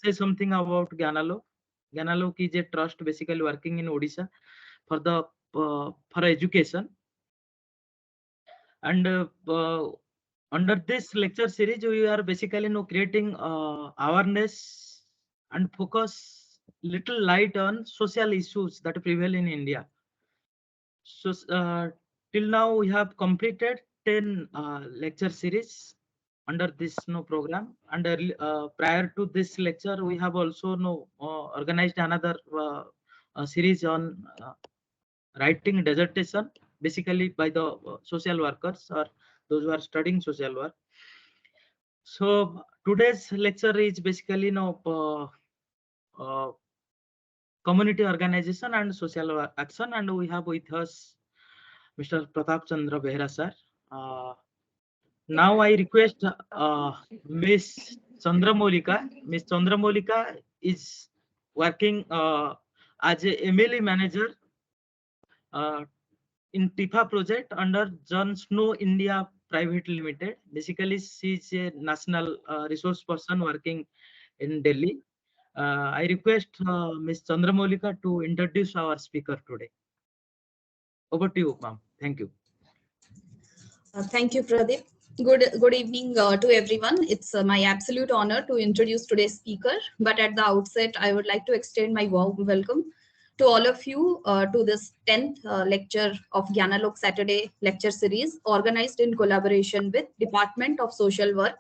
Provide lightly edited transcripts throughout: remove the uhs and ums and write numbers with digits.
say something about Gyanalok. Gyanalok is a trust basically working in Odisha for the for education. And under this lecture series, we are basically creating awareness and focus little light on social issues that prevail in India. So till now we have completed 10 lecture series under this program. And prior to this lecture, we have also organized another series on writing dissertation, basically by the social workers or those who are studying social work. So today's lecture is basically community organization and social action, and we have with us Mr. Pratap Chandra Behera sir. Now I request Miss Chandramolika. Miss Chandramolika is working as a MLE manager in TIFA project under John Snow India Private Limited. Basically, she is a national resource person working in Delhi. I request Ms. Chandramolika to introduce our speaker today. Over to you, ma'am. Thank you. Thank you, Pradeep. Good evening to everyone. It's my absolute honor to introduce today's speaker. But at the outset, I would like to extend my warm welcome to all of you to this 10th lecture of Gyanalok Saturday lecture series, organized in collaboration with Department of Social Work,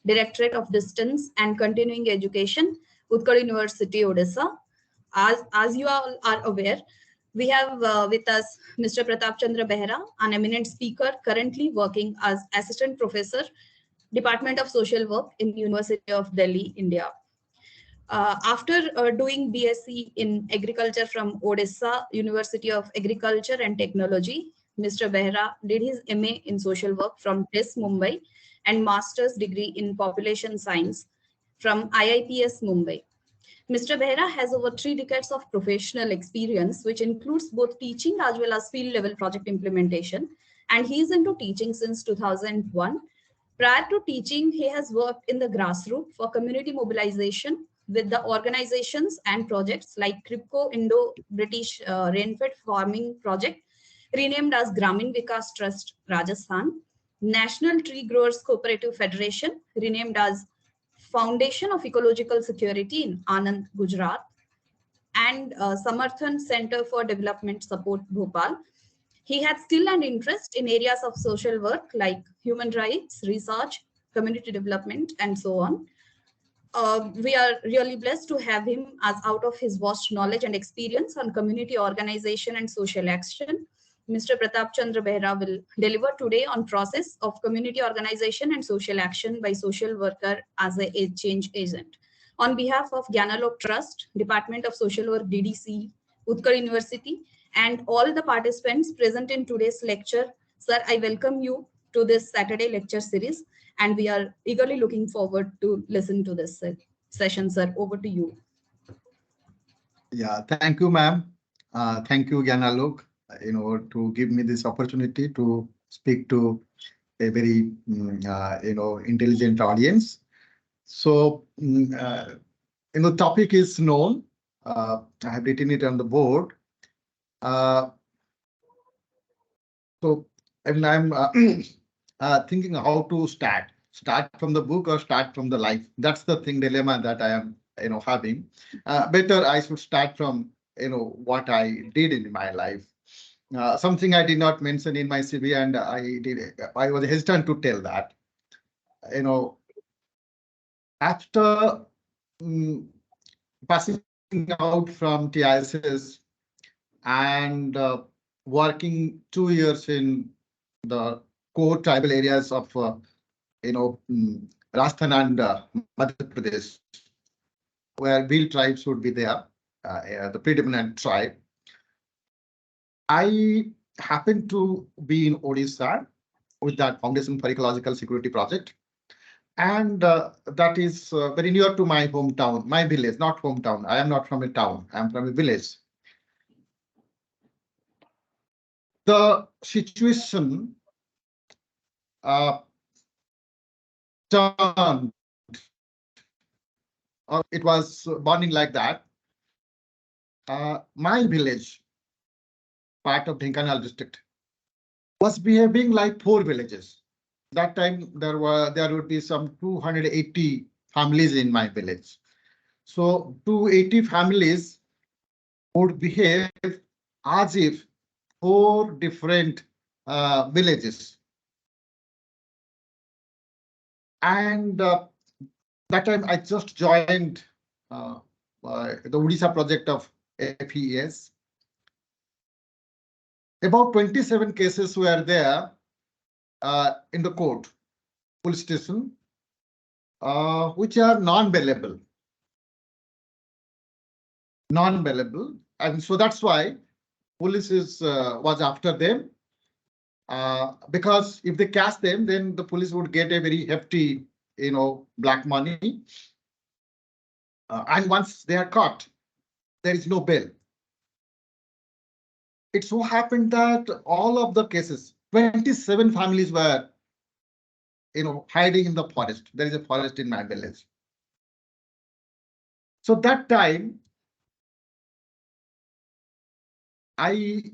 Directorate of Distance and Continuing Education, Utkal University, Odisha. As you all are aware, we have with us Mr. Pratap Chandra Behera, an eminent speaker currently working as Assistant Professor, Department of Social Work in University of Delhi, India. After doing BSc in Agriculture from Odisha University of Agriculture and Technology, Mr. Behera did his MA in Social Work from TIS Mumbai and Master's degree in Population Science from IIPS Mumbai. Mr. Behera has over 3 decades of professional experience, which includes both teaching as well as field level project implementation. And he is into teaching since 2001. Prior to teaching, he has worked in the grassroots for community mobilization with the organizations and projects like Kripco Indo-British Rainfed Farming Project, renamed as Gramin Vikas Trust Rajasthan, National Tree Growers Cooperative Federation, renamed as Foundation of Ecological Security in Anand, Gujarat, and Samarthan Center for Development Support, Bhopal. He had skill and interest in areas of social work like human rights, research, community development, and so on. We are really blessed to have him, as out of his vast knowledge and experience on community organization and social action, Mr. Pratap Chandra Behera will deliver today on process of community organization and social action by social worker as a change agent. On behalf of Gyanalok Trust, Department of Social Work, DDCE, Utkal University, and all the participants present in today's lecture, sir, I welcome you to this Saturday lecture series, and we are eagerly looking forward to listen to this session, sir. Over to you. Yeah, thank you, ma'am. Thank you, Gyanalok, to give me this opportunity to speak to a very, intelligent audience. So, topic is known. I have written it on the board. So, and I'm thinking how to start from the book or start from the life. That's the dilemma that I am, having. Better I should start from, what I did in my life. Something I did not mention in my CV, and I was hesitant to tell that. After passing out from TISS and working 2 years in the core tribal areas of, Rajasthan and Madhya Pradesh, where Bhil tribes would be there, the predominant tribe. I happened to be in Odisha with that Foundation for Ecological Security project. And that is very near to my hometown, my village, not hometown. I am not from a town, I'm from a village. The situation turned or it was burning like that. My village, part of Dhenkanal district, was behaving like 4 villages. That time there would be some 280 families in my village. So 280 families would behave as if 4 different villages. And that time I just joined the Odisha project of FES. About 27 cases were there in the court, police station, which are non-bailable. And so that's why police was after them. Because if they catch them, then the police would get a very hefty, black money. And once they are caught, there is no bail. It so happened that all of the cases, 27 families were, hiding in the forest. There is a forest in my village. So that time, I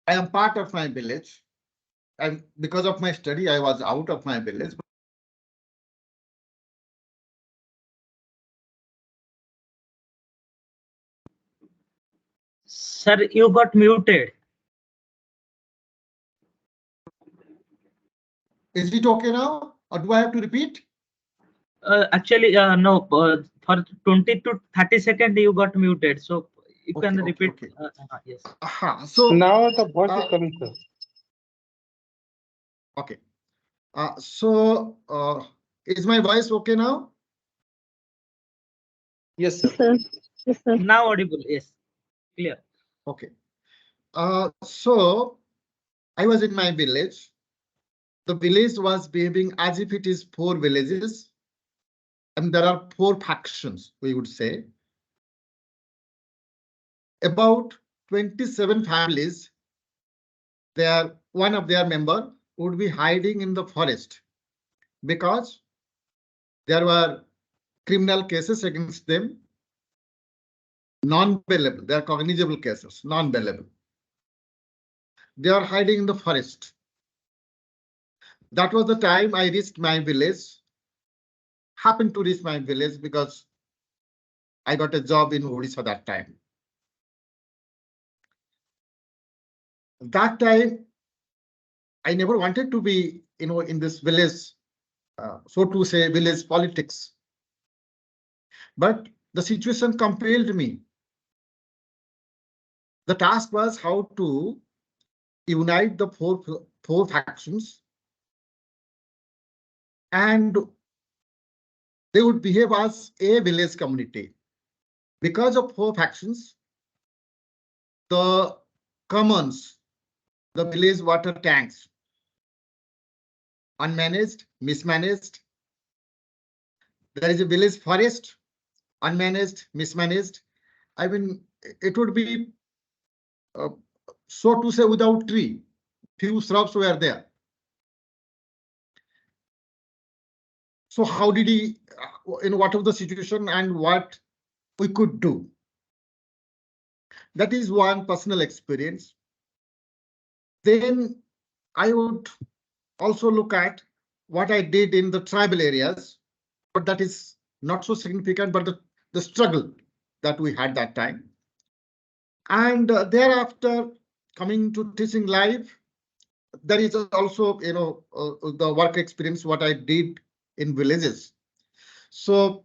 am part of my village. And because of my study, I was out of my village. Sir, you got muted. Is it okay now? Or do I have to repeat? Actually, no. For 20 to 30 seconds, you got muted. So you can repeat. Okay. Yes. So now the voice is coming, sir. Okay. Is my voice okay now? Yes, sir. Yes, sir. Now audible. Yes. Clear. Okay. So I was in my village. The village was behaving as if it is 4 villages. And there are 4 factions, we would say. About 27 families, one of their member would be hiding in the forest because there were criminal cases against them, non-bailable. They are cognizable cases, non-bailable. They are hiding in the forest. That was the time I reached my village. Happened to reach my village because I got a job in Odisha that time. That time, I never wanted to be, in this village, so to say, village politics. But the situation compelled me. The task was how to unite the four factions, and they would behave as a village community. Because of 4 factions, the commons, the village water tanks, unmanaged, mismanaged. There is a village forest, unmanaged, mismanaged. I mean, it would be, so to say, without tree. Few shrubs were there. So how did he, what was the situation and what we could do? That is one personal experience. Then I would also look at what I did in the tribal areas, but that is not so significant, but the struggle that we had that time. And thereafter, coming to teaching life, there is also, the work experience, what I did in villages. So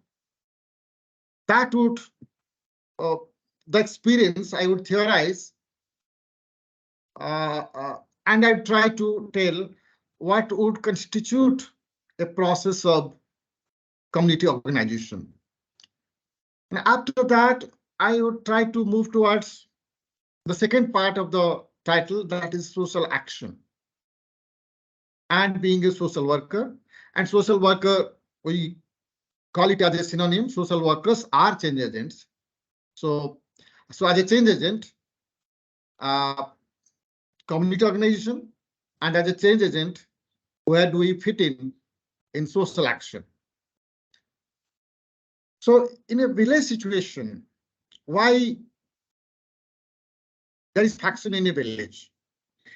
that would, the experience I would theorize, and I try to tell what would constitute a process of community organization. And after that, I would try to move towards the second part of the title, that is social action. And being a social worker, and social worker, we call it as a synonym. Social workers are change agents. So as a change agent, community organization, and as a change agent, where do we fit in social action? So in a village situation, why there is faction in a village?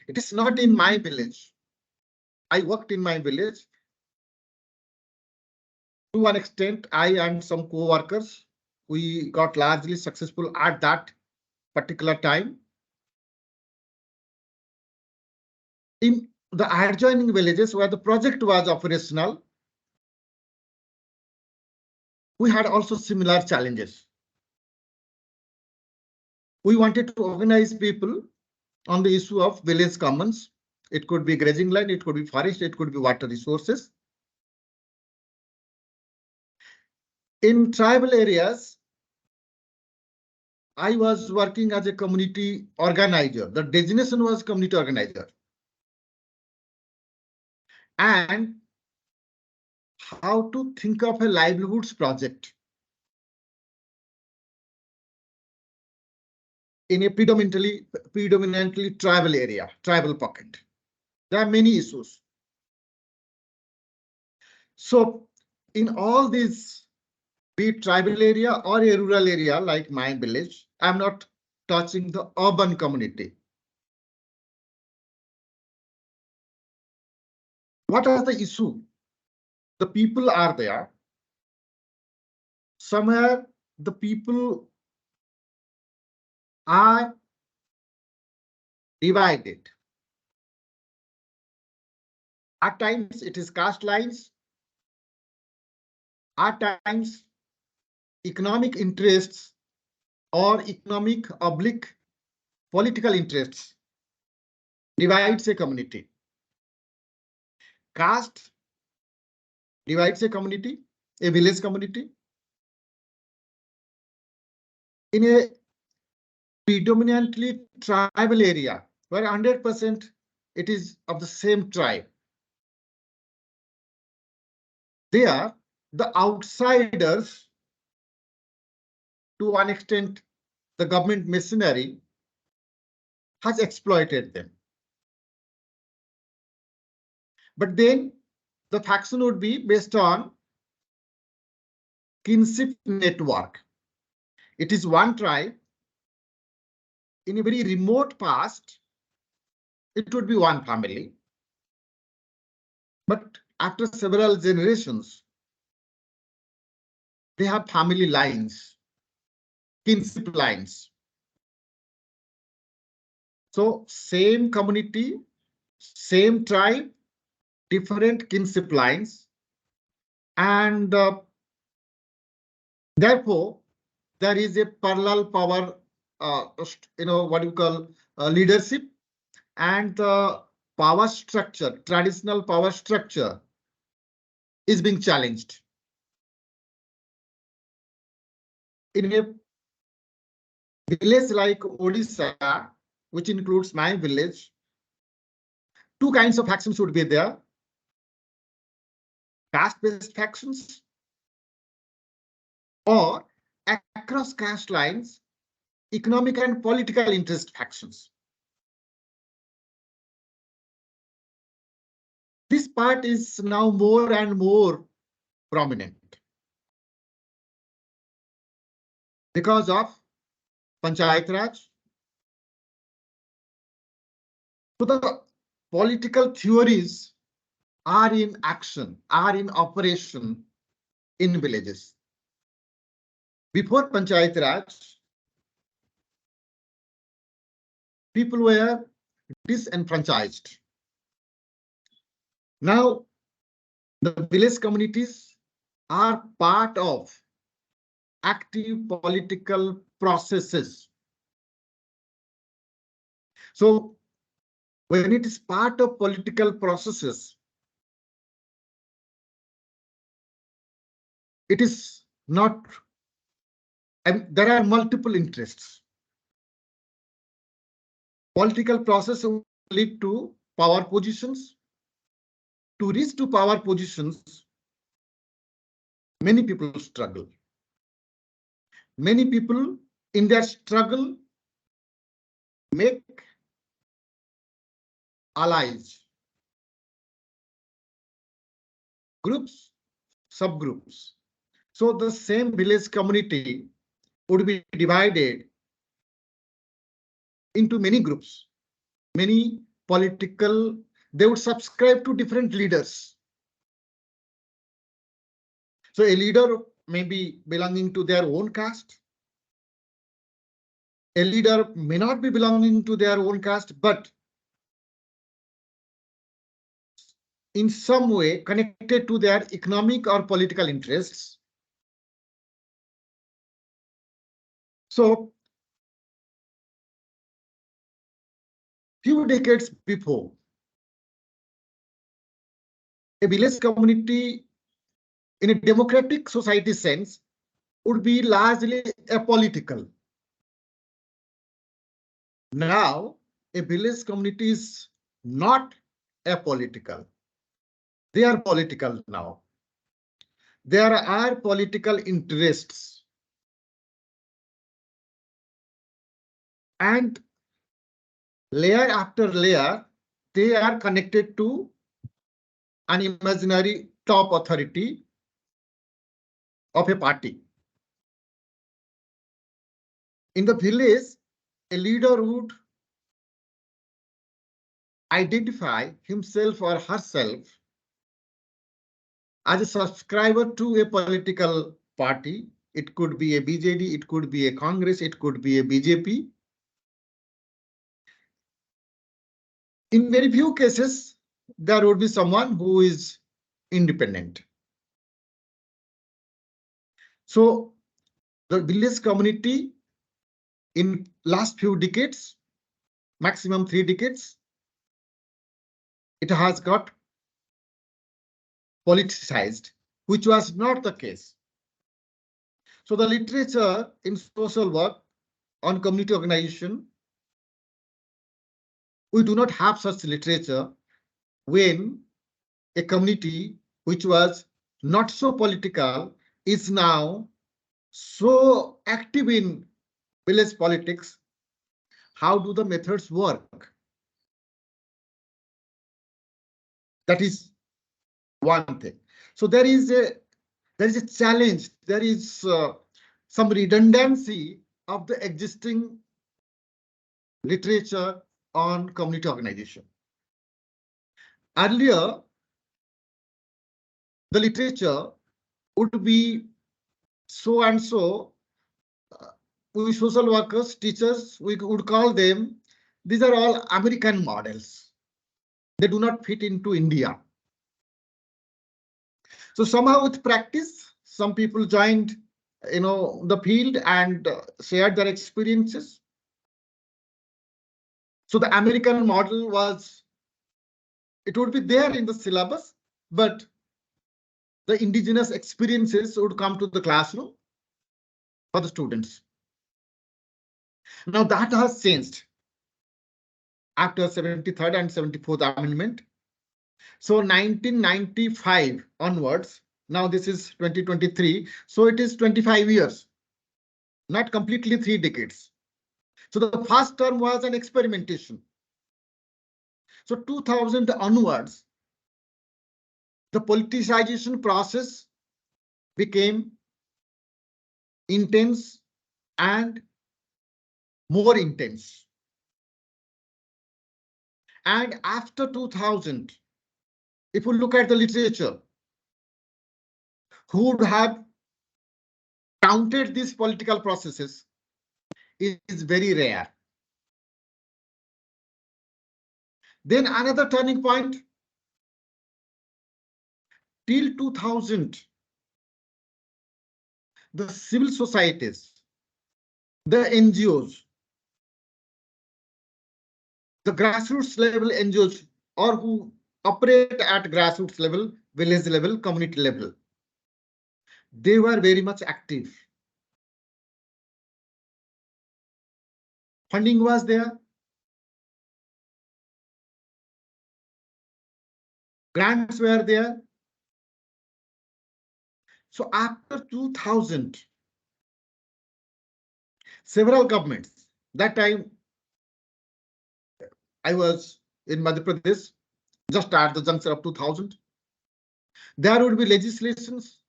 It is not in my village. I worked in my village. To one extent, I and some co-workers, we got largely successful at that particular time. In the adjoining villages where the project was operational, we had also similar challenges. We wanted to organize people on the issue of village commons. It could be grazing land, it could be forest, it could be water resources. In tribal areas, I was working as a community organizer. The designation was community organizer. And how to think of a livelihoods project in a predominantly tribal area, tribal pocket. There are many issues. So in all these, be it tribal area or a rural area like my village, I'm not touching the urban community. What are the issue? The people are there. Somewhere the people are divided. At times it is caste lines. At times economic interests or economic oblique political interests divides a community. Caste divides a community, a village community. In a predominantly tribal area where 100% it is of the same tribe, there the outsiders, to one extent the government machinery, has exploited them. But then the faction would be based on kinship network. It is one tribe. In a very remote past, it would be one family. But after several generations, they have family lines, kinship lines. So same community, same tribe, different kinship lines, and therefore there is a parallel power, what you call leadership, and the power structure, traditional power structure, is being challenged. In a village like Odisha, which includes my village, two kinds of factions would be there. Caste-based factions or across caste lines, economic and political interest factions. This part is now more and more prominent because of Panchayat Raj. So the political theories are in action, are in operation in villages. Before Panchayat Raj, people were disenfranchised. Now, the village communities are part of active political processes. So, when it is part of political processes, it is not, and there are multiple interests. Political process will lead to power positions. To reach to power positions, many people struggle. Many people in their struggle make allies, groups, subgroups. So the same village community would be divided into many groups, many political, they would subscribe to different leaders. So a leader may be belonging to their own caste. A leader may not be belonging to their own caste, but in some way connected to their economic or political interests. So few decades before, a village community in a democratic society sense would be largely apolitical. Now, a village community is not apolitical. They are political now. There are political interests. And layer after layer, they are connected to an imaginary top authority of a party. In the village, a leader would identify himself or herself as a subscriber to a political party. It could be a BJD, it could be a Congress, it could be a BJP. In very few cases, there would be someone who is independent. So the village community in last few decades, maximum 3 decades, it has got politicized, which was not the case. So the literature in social work on community organization, we do not have such literature when a community which was not so political is now so active in village politics. How do the methods work? That is one thing. So there is a challenge. There is some redundancy of the existing literature on community organization. Earlier, the literature would be so and so. We social workers, teachers, we would call them, these are all American models. They do not fit into India. So somehow with practice, some people joined, the field and shared their experiences. So the American model was, it would be there in the syllabus, but the indigenous experiences would come to the classroom for the students. Now that has changed after 73rd and 74th Amendment. So 1995 onwards, now this is 2023, so it is 25 years, not completely 3 decades. So the first term was an experimentation. So 2000 onwards, the politicization process became intense and more intense. And after 2000, if you look at the literature, who would have counted these political processes is very rare. Then another turning point, till 2000, the civil societies, the NGOs, the grassroots level NGOs, or who operate at grassroots level, village level, community level, they were very much active. Funding was there. Grants were there. So after 2000, several governments, that time I was in Madhya Pradesh, just at the juncture of 2000, there would be legislations,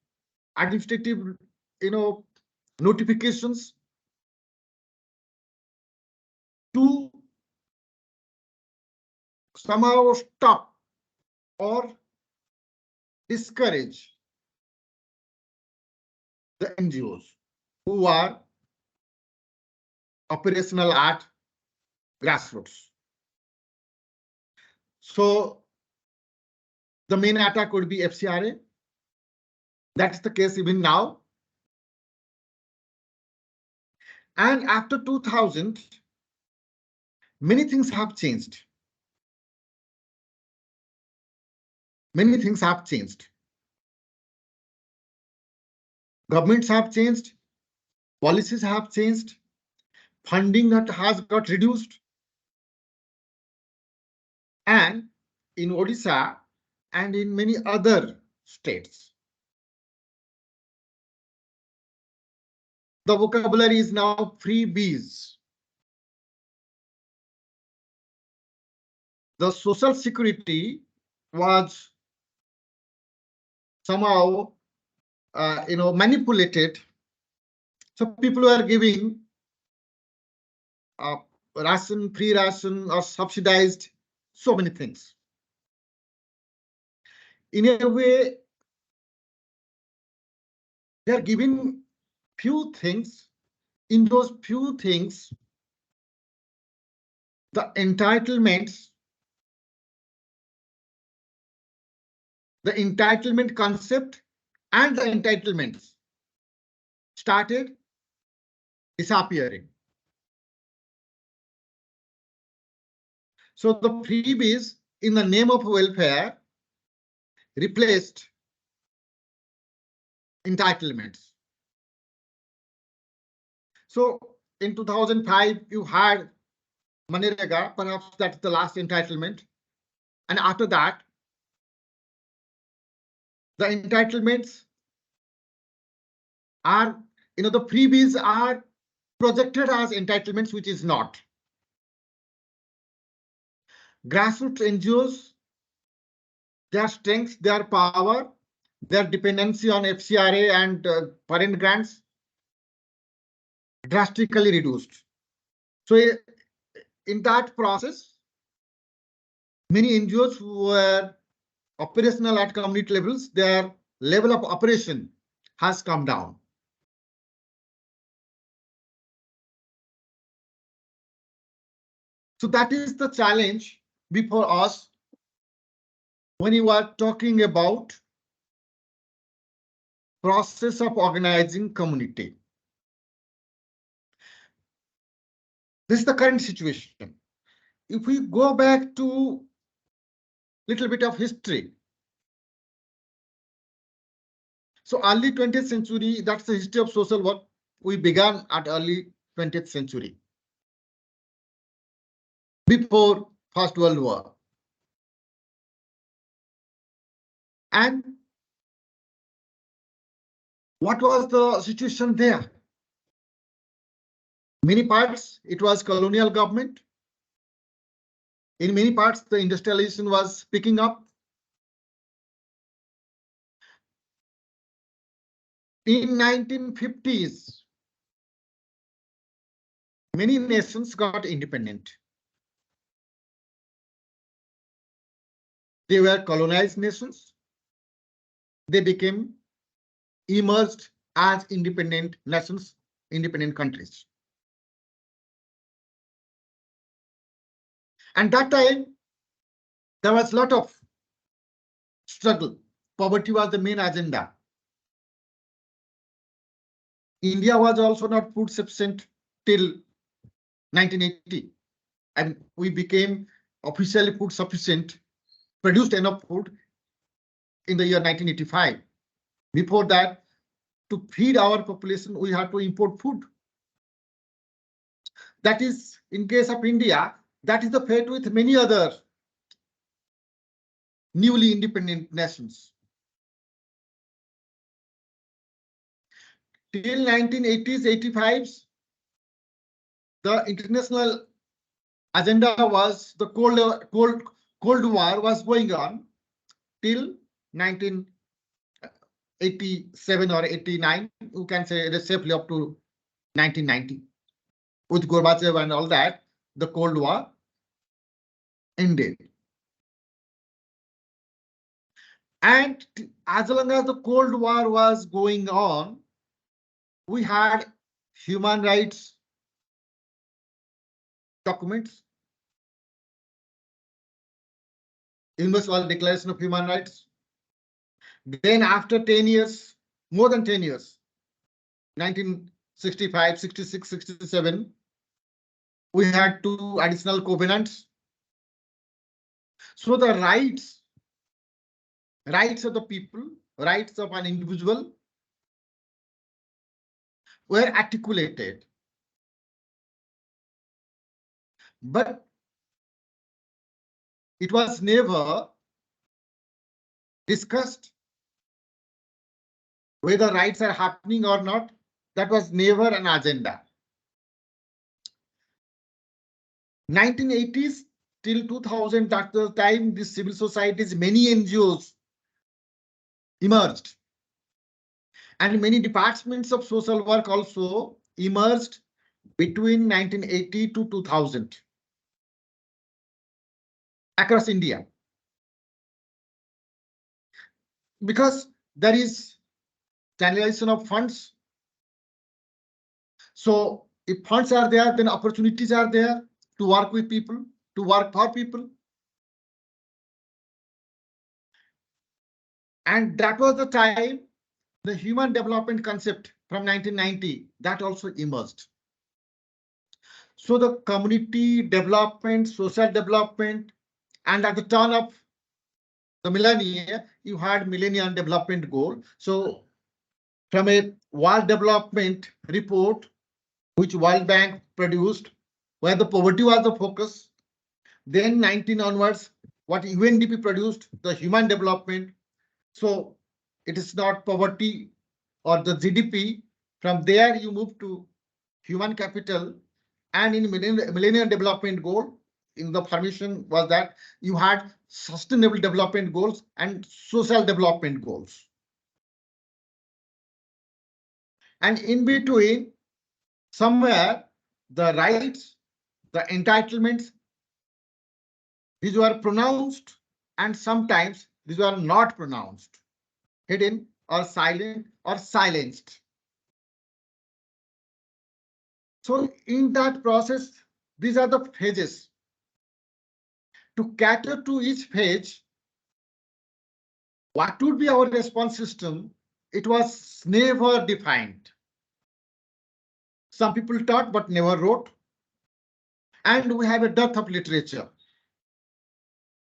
administrative notifications to somehow stop or discourage the NGOs who are operational at grassroots. So the main attack would be FCRA. That's the case even now. And after 2000, many things have changed. Many things have changed. Governments have changed. Policies have changed. Funding that has got reduced. And in Odisha and in many other states, the vocabulary is now freebies. The social security was somehow manipulated. So people were giving ration, free ration, or subsidized so many things. In a way, they are giving few things. In those few things, the entitlements, the entitlement concept and the entitlements started disappearing. So the freebies in the name of welfare replaced entitlements. So in 2005, you had Manrega, perhaps that's the last entitlement. And after that, the entitlements are, the freebies are projected as entitlements, which is not. Grassroots NGOs, their strength, their power, their dependency on FCRA and foreign grants drastically reduced. So in that process, many NGOs who were operational at community levels, their level of operation has come down. So that is the challenge before us when you are talking about process of organizing community. This is the current situation. If we go back to little bit of history. So early 20th century, that's the history of social work. We began at early 20th century, before First World War. And what was the situation there? Many parts, it was colonial government. In many parts, the industrialization was picking up. In 1950s, many nations got independent. They were colonized nations. They became emerged as independent nations, independent countries. And that time, there was a lot of struggle. Poverty was the main agenda. India was also not food sufficient till 1980. And we became officially food sufficient, produced enough food in the year 1985. Before that, to feed our population, we had to import food. That is, in case of India, that is the fate with many other newly independent nations. Till 1980s, 85s, the international agenda was the Cold War was going on till 87 or 89, you can say it is safely up to 1990. With Gorbachev and all that, the Cold War ended. And as long as the Cold War was going on, we had human rights documents, Universal Declaration of Human Rights. Then after 10 years, more than 10 years, 1965, 66, 67, we had 2 additional covenants. So the rights of the people, rights of an individual were articulated. But it was never discussed whether rights are happening or not. That was never an agenda. 1980s till 2000, at the time, the civil societies, many NGOs emerged. And many departments of social work also emerged between 1980 to 2000 across India. Because there is channelization of funds. So if funds are there, then opportunities are there to work with people, to work for people. And that was the time the human development concept from 1990, that also emerged. So the community development, social development, and at the turn of the millennia, you had Millennium Development Goal. So from a World Development Report, which World Bank produced, where the poverty was the focus, then 19 onwards, what UNDP produced, the human development. So it is not poverty or the GDP. From there, you move to human capital. And in Millennium Development Goal, in the formation was that you had sustainable development goals and social development goals. And in between, somewhere, the rights, the entitlements, these were pronounced, and sometimes these were not pronounced, hidden or silent or silenced. So in that process, these are the phases. To cater to each phase, what would be our response system? It was never defined. Some people taught but never wrote. And we have a dearth of literature.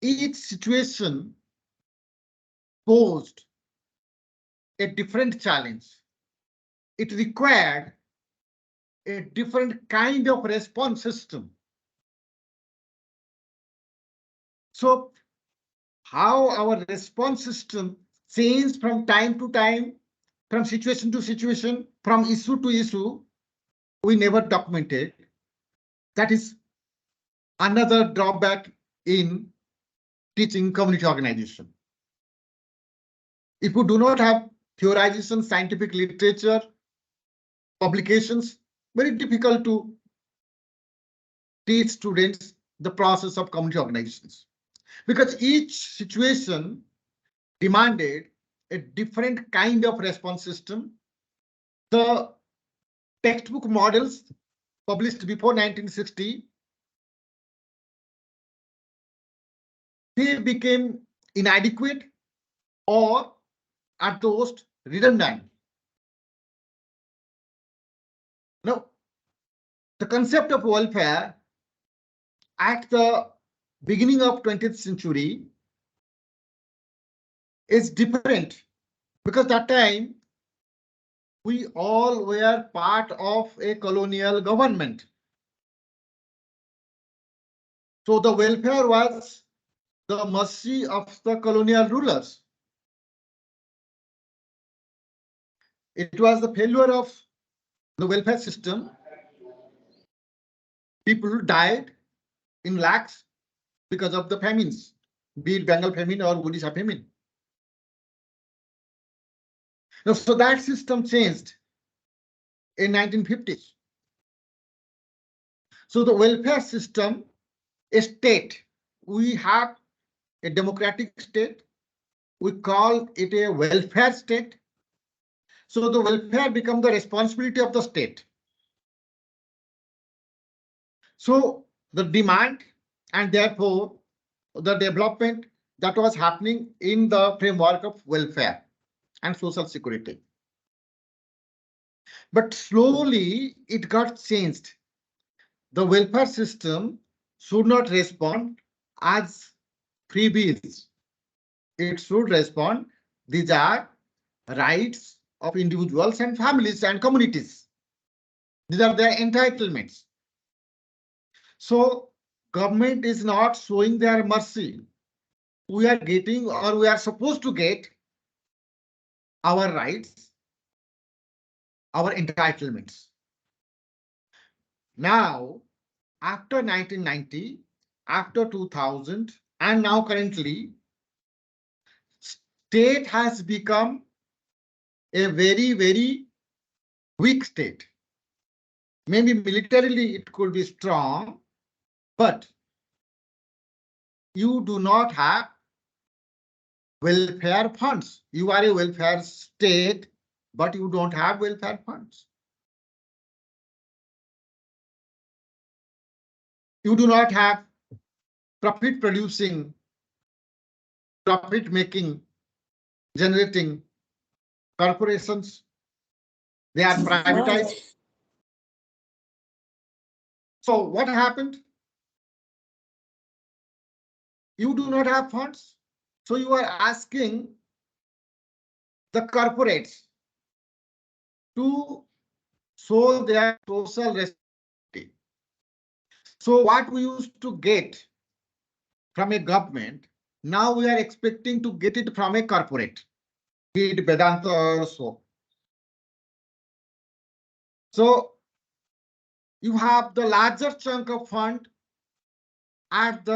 Each situation posed a different challenge. It required a different kind of response system. So how our response system changed from time to time, from situation to situation, from issue to issue, we never documented. That is another drawback in teaching community organization. If you do not have theorization, scientific literature, publications, very difficult to teach students the process of community organizations, because each situation demanded a different kind of response system. The textbook models published before 1960, they became inadequate or at the most redundant. Now, the concept of welfare at the beginning of 20th century is different, because that time we all were part of a colonial government. So the welfare was the mercy of the colonial rulers. It was the failure of the welfare system. People died in lakhs because of the famines, be it Bengal famine or Odisha famine. Now, so that system changed in 1950s. So the welfare system, a state, we have a democratic state. We call it a welfare state. So the welfare becomes the responsibility of the state. So the demand and therefore the development that was happening in the framework of welfare and social security. But slowly it got changed. The welfare system should not respond as freebies. It should respond, these are rights of individuals and families and communities. These are their entitlements. So government is not showing their mercy. We are getting, or we are supposed to get, our rights, our entitlements. Now, after 1990, after 2000, and now currently, state has become a very, very weak state. Maybe militarily it could be strong, but you do not have welfare funds. You are a welfare state, but you don't have welfare funds. You do not have profit producing, profit making, generating corporations. They are privatized. So what happened? You do not have funds. So you are asking the corporates to show their social responsibility. So what we used to get from a government, now we are expecting to get it from a corporate, be it Vedanta or so. So you have the larger chunk of fund at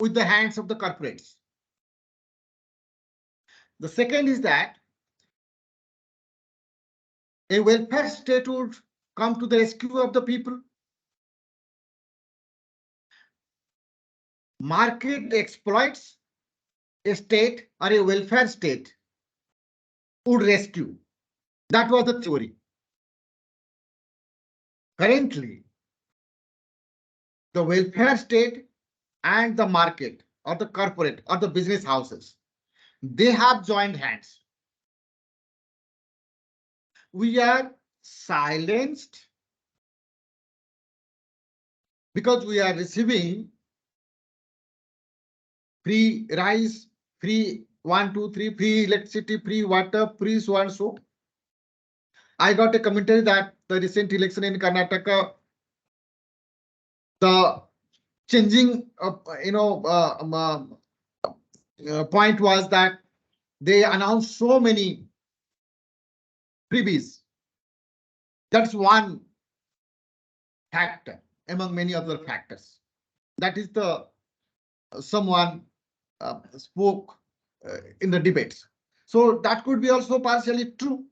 with the hands of the corporates. The second is that a welfare state would come to the rescue of the people. Market exploits, a state or a welfare state would rescue. That was the theory. Currently, the welfare state and the market or the corporate or the business houses, they have joined hands. We are silenced because we are receiving free rice, free 1, 2, 3, free electricity, free water, free so and so. I got a commentary that the recent election in Karnataka, the changing point was that they announced so many freebies. That's one factor among many other factors. That is the someone spoke in the debates. So that could be also partially true.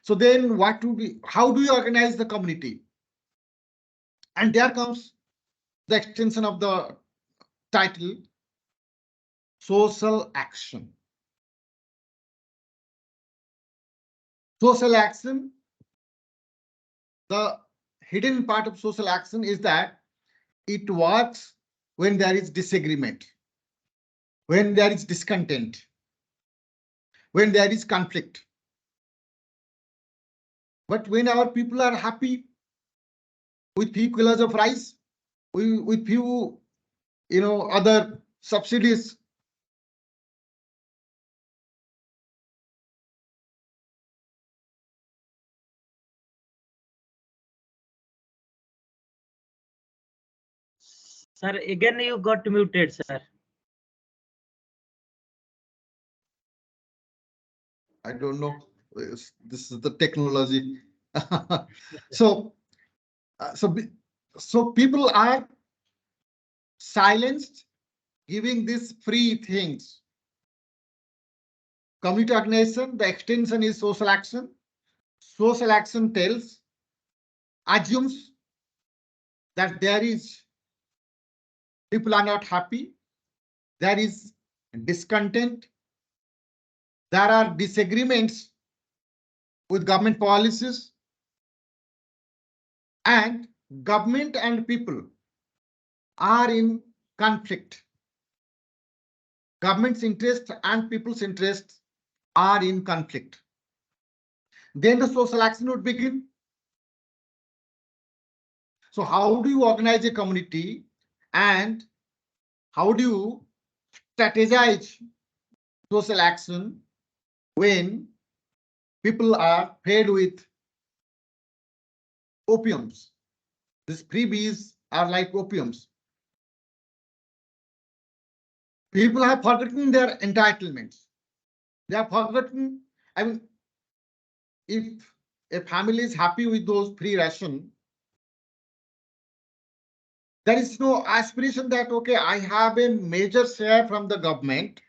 So then what to be, how do you organize the community? And there comes the extension of the title, social action. Social action, the hidden part of social action is that it works when there is disagreement, when there is discontent, when there is conflict. But when our people are happy with few kilos of rice, with few, other subsidies, Sir, again you got muted, sir. I don't know. This is the technology. So people are silenced, giving these free things. community organization, the extension is social action. Social action assumes that there is people are not happy, there is discontent, there are disagreements with government policies, and government and people are in conflict. Government's interests and people's interests are in conflict. Then the social action would begin. So how do you organize a community and how do you strategize social action when people are fed with opiums? These freebies are like opiums. People have forgotten their entitlements. They have forgotten, I mean, if a family is happy with those free ration, there is no aspiration that, okay, I have a major share from the government.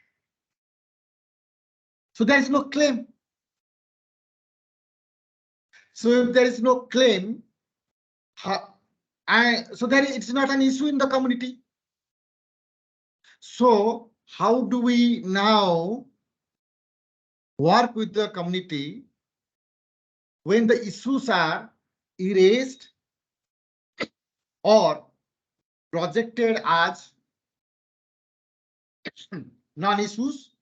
So there is no claim. So if there is no claim, it's not an issue in the community. So how do we now work with the community when the issues are erased or projected as non-issues?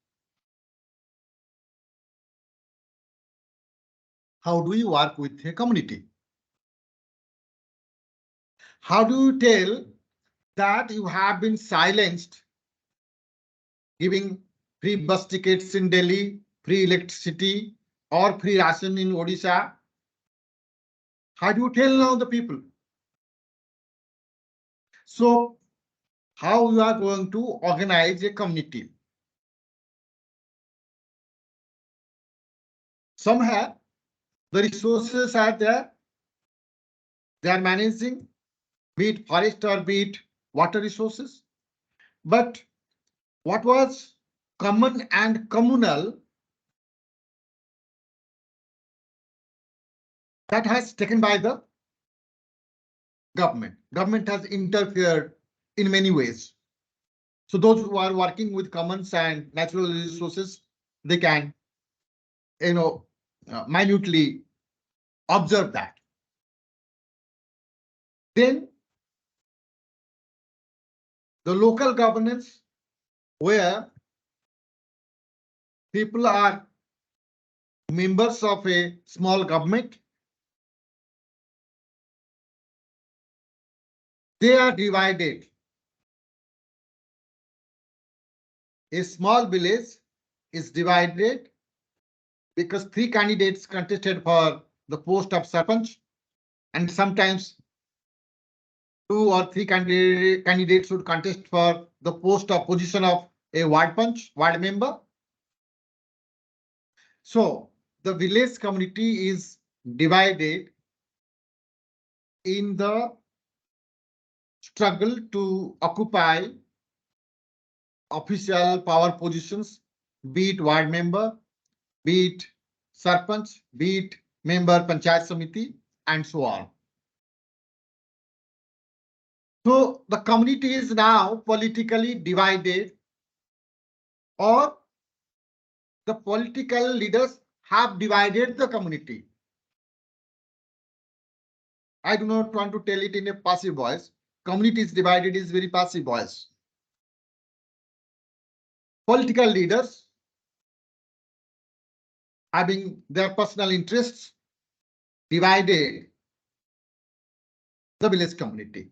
How do you work with a community? How do you tell that you have been silenced, giving free bus tickets in Delhi, free electricity, or free ration in Odisha? How do you tell now the people? So how you are going to organize a community? Somehow the resources are there. They are managing, be it forest or be it water resources. But what was common and communal, that has taken by the government. Government has interfered in many ways. So those who are working with commons and natural resources, they can, minutely observe that. Then the local governance, where people are members of a small government, they are divided. A small village is divided because 3 candidates contested for the post of sarpanch, and sometimes 2 or 3 candidates would contest for the post of position of a ward member. So the village community is divided in the struggle to occupy official power positions, be it ward member, be it sarpanch, be it member panchayat samiti, and so on. So the community is now politically divided, or the political leaders have divided the community. I do not want to tell it in a passive voice. Community is divided is very passive voice. Political leaders, having their personal interests, divided the village community.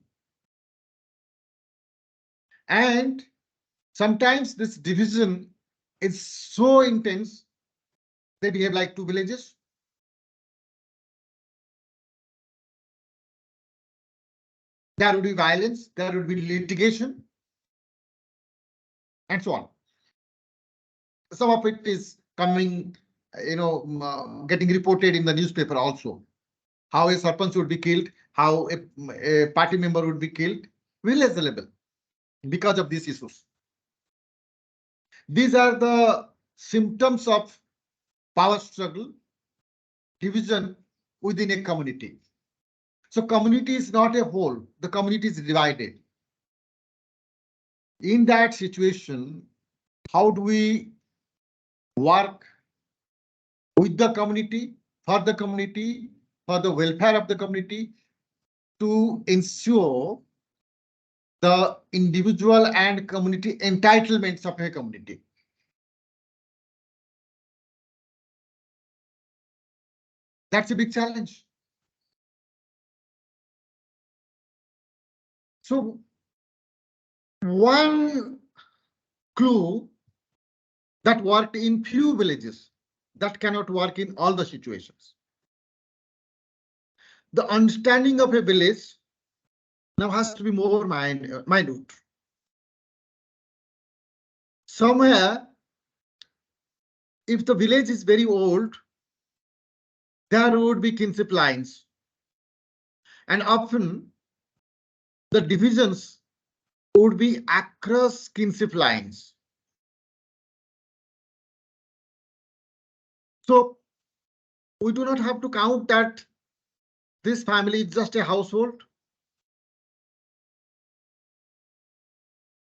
And sometimes this division is so intense, they behave like 2 villages. There would be violence, there would be litigation, and so on. Some of it is coming, getting reported in the newspaper also. How a sarpanch would be killed, how a party member would be killed, village level, because of these issues. These are the symptoms of power struggle, division within a community. So community is not a whole, the community is divided. In that situation, how do we work with the community, for the welfare of the community, to ensure the individual and community entitlements of a community? That's a big challenge. So one clue that worked in few villages, that cannot work in all the situations. The understanding of a village now has to be more minute. Somewhere, if the village is very old, there would be kinship lines. And often the divisions would be across kinship lines. So we do not have to count that this family is just a household.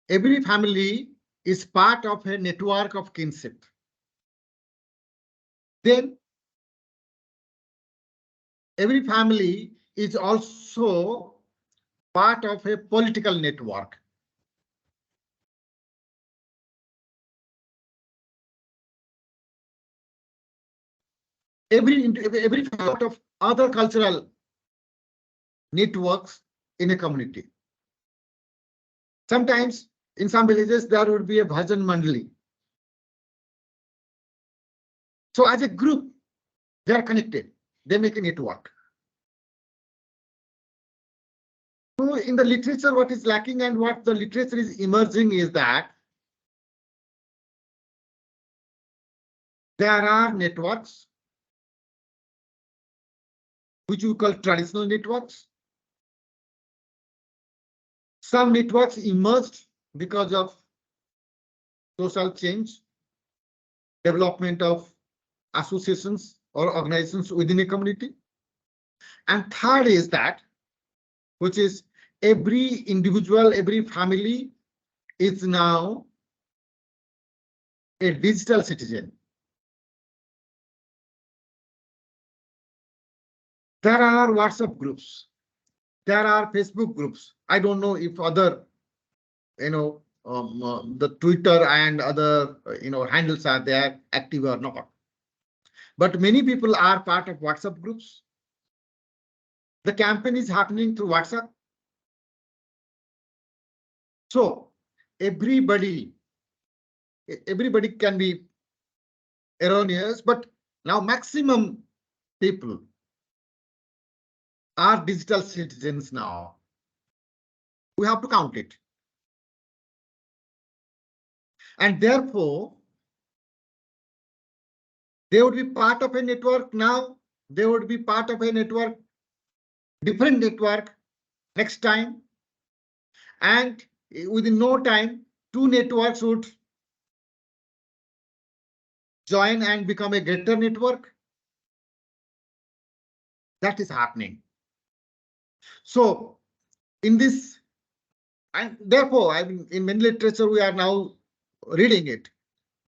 Every family is part of a network of kinship. Then every family is also part of a political network. Every part of other cultural networks in a community. Sometimes in some villages there would be a bhajan mandali. So as a group, they are connected. They make a network. So in the literature, what is lacking and what the literature is emerging is that there are networks which we call traditional networks. Some networks emerged because of social change, development of associations or organizations within a community. And third is that, which is every individual, every family is now a digital citizen. There are WhatsApp groups. There are Facebook groups. I don't know if other, the Twitter and other, handles are there active or not. But many people are part of WhatsApp groups. The campaign is happening through WhatsApp. So everybody can be erroneous, but now maximum people are digital citizens now. We have to count it. And therefore, they would be part of a network now. They would be part of a network, different network next time. And within no time, two networks would join and become a greater network. That is happening. So in this, and therefore, I mean, in many literature, we are now reading it.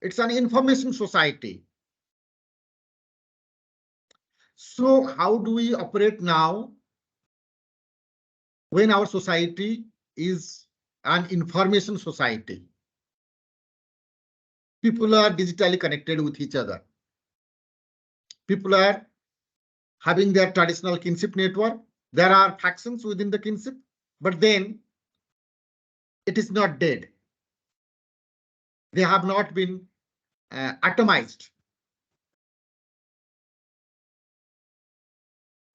It's an information society. So how do we operate now when our society is an information society? People are digitally connected with each other. People are having their traditional kinship network. There are factions within the kinship, but then it is not dead. They have not been atomized.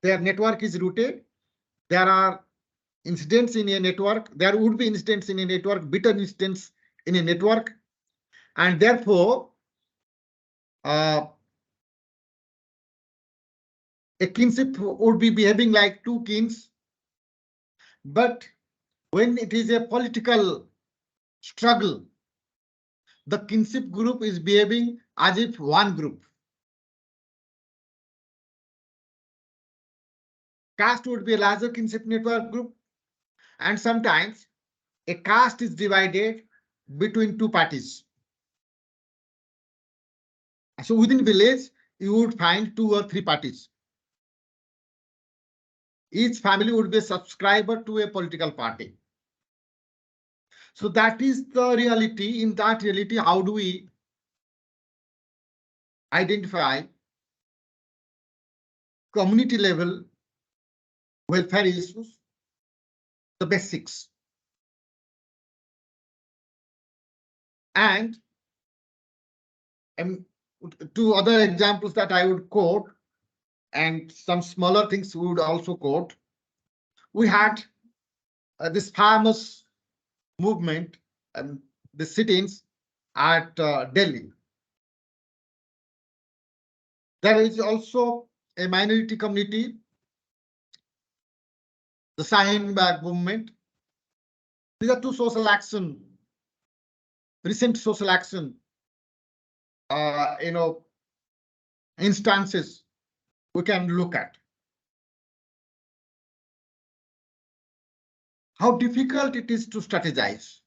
Their network is rooted. There are incidents in a network. There would be incidents in a network, bitter incidents in a network. And therefore, a kinship would be behaving like two kings. But when it is a political struggle, the kinship group is behaving as if one group. Caste would be a larger kinship network group, and sometimes a caste is divided between two parties. So within village, you would find 2 or 3 parties. Each family would be a subscriber to a political party. So that is the reality. In that reality, how do we identify community level welfare issues, the basics? And two other examples that I would quote, and some smaller things we would also quote. We had this famous movement, the sit-ins at Delhi. There is also a minority community, the Shaheen Bagh movement. These are two social action, recent social action, instances we can look at. How difficult it is to strategize,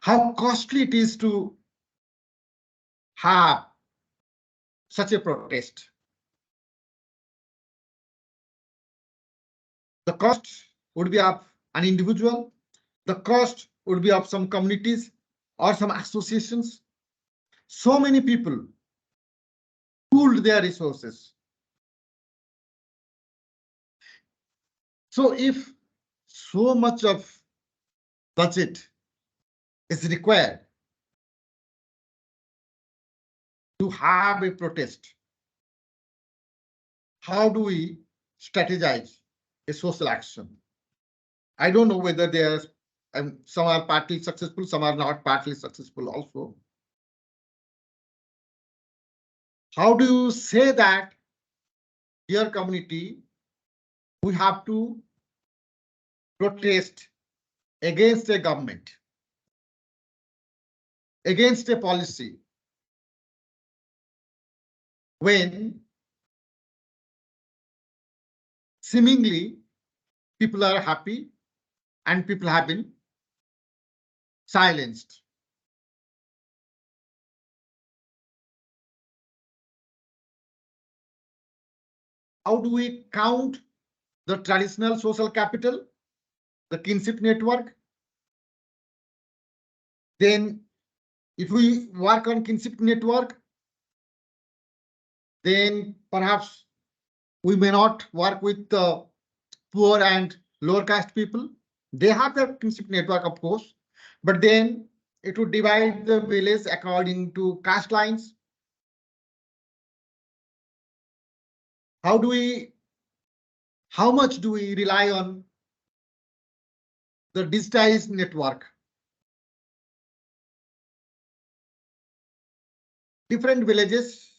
how costly it is to have such a protest. The cost would be of an individual, the cost would be of some communities or some associations. So many people pooled their resources. So if so much of budget is required to have a protest, how do we strategize a social action? I don't know whether there's some are partly successful, some are not partly successful also. How do you say that, dear community, we have to protest against a government, against a policy, when seemingly people are happy and people have been silenced? How do we count the traditional social capital, the kinship network? Then if we work on kinship network, then perhaps we may not work with the poor and lower caste people. They have their kinship network, of course, but then it would divide the village according to caste lines. How much do we rely on the digitized network? Different villages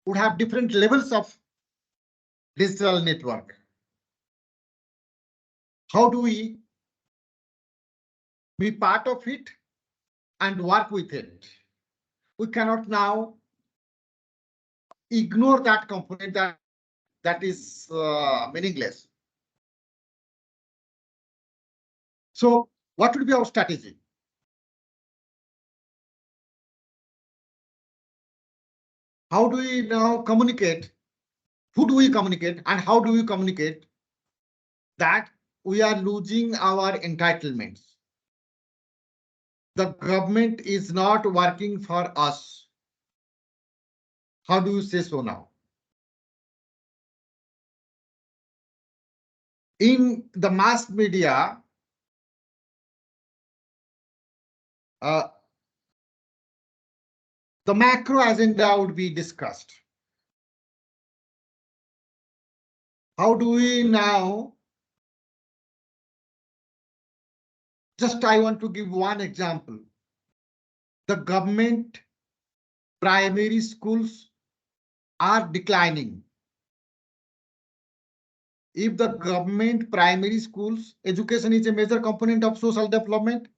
would have different levels of digital network. How do we be part of it and work with it? We cannot now ignore that component that is meaningless. So what would be our strategy? How do we now communicate? Who do we communicate and how do we communicate that we are losing our entitlements? The government is not working for us. How do you say so now? In the mass media, the macro agenda would be discussed. How do we now? Just I want to give one example. The government primary schools are declining. If the government primary schools, education is a major component of social development,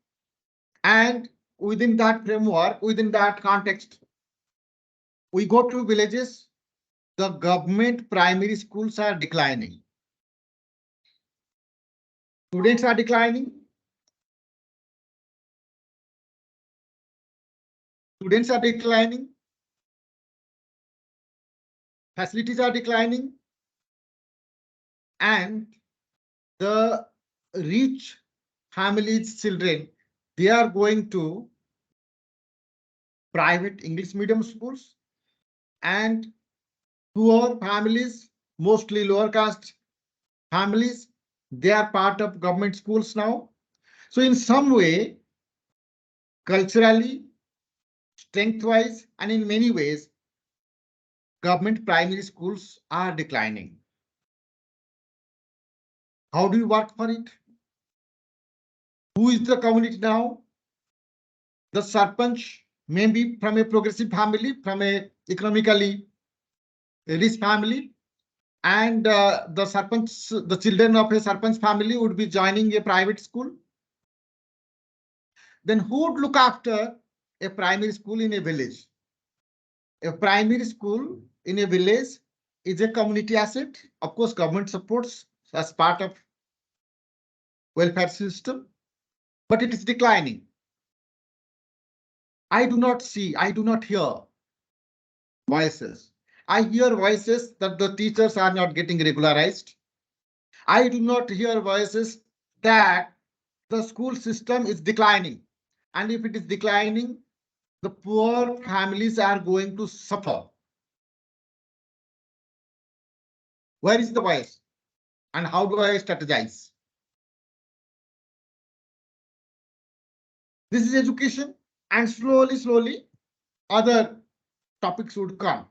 and within that framework, within that context, we go to villages, the government primary schools are declining. Students are declining. Students are declining. Facilities are declining. And the rich families' children, they are going to private English medium schools, and poor families, mostly lower caste families, they are part of government schools now. So in some way, culturally, strength-wise, and in many ways, government primary schools are declining. How do you work for it? Who is the community now? The sarpanch may be from a progressive family, from a economically rich family, and the sarpanch, the children of a sarpanch family would be joining a private school. Then who would look after a primary school in a village? A primary school in a village is a community asset. Of course, government supports as part of welfare system, but it is declining. I do not see, I do not hear voices. I hear voices that the teachers are not getting regularized. I do not hear voices that the school system is declining. And if it is declining, the poor families are going to suffer. Where is the voice? And how do I strategize? This is education, and slowly, other topics would come.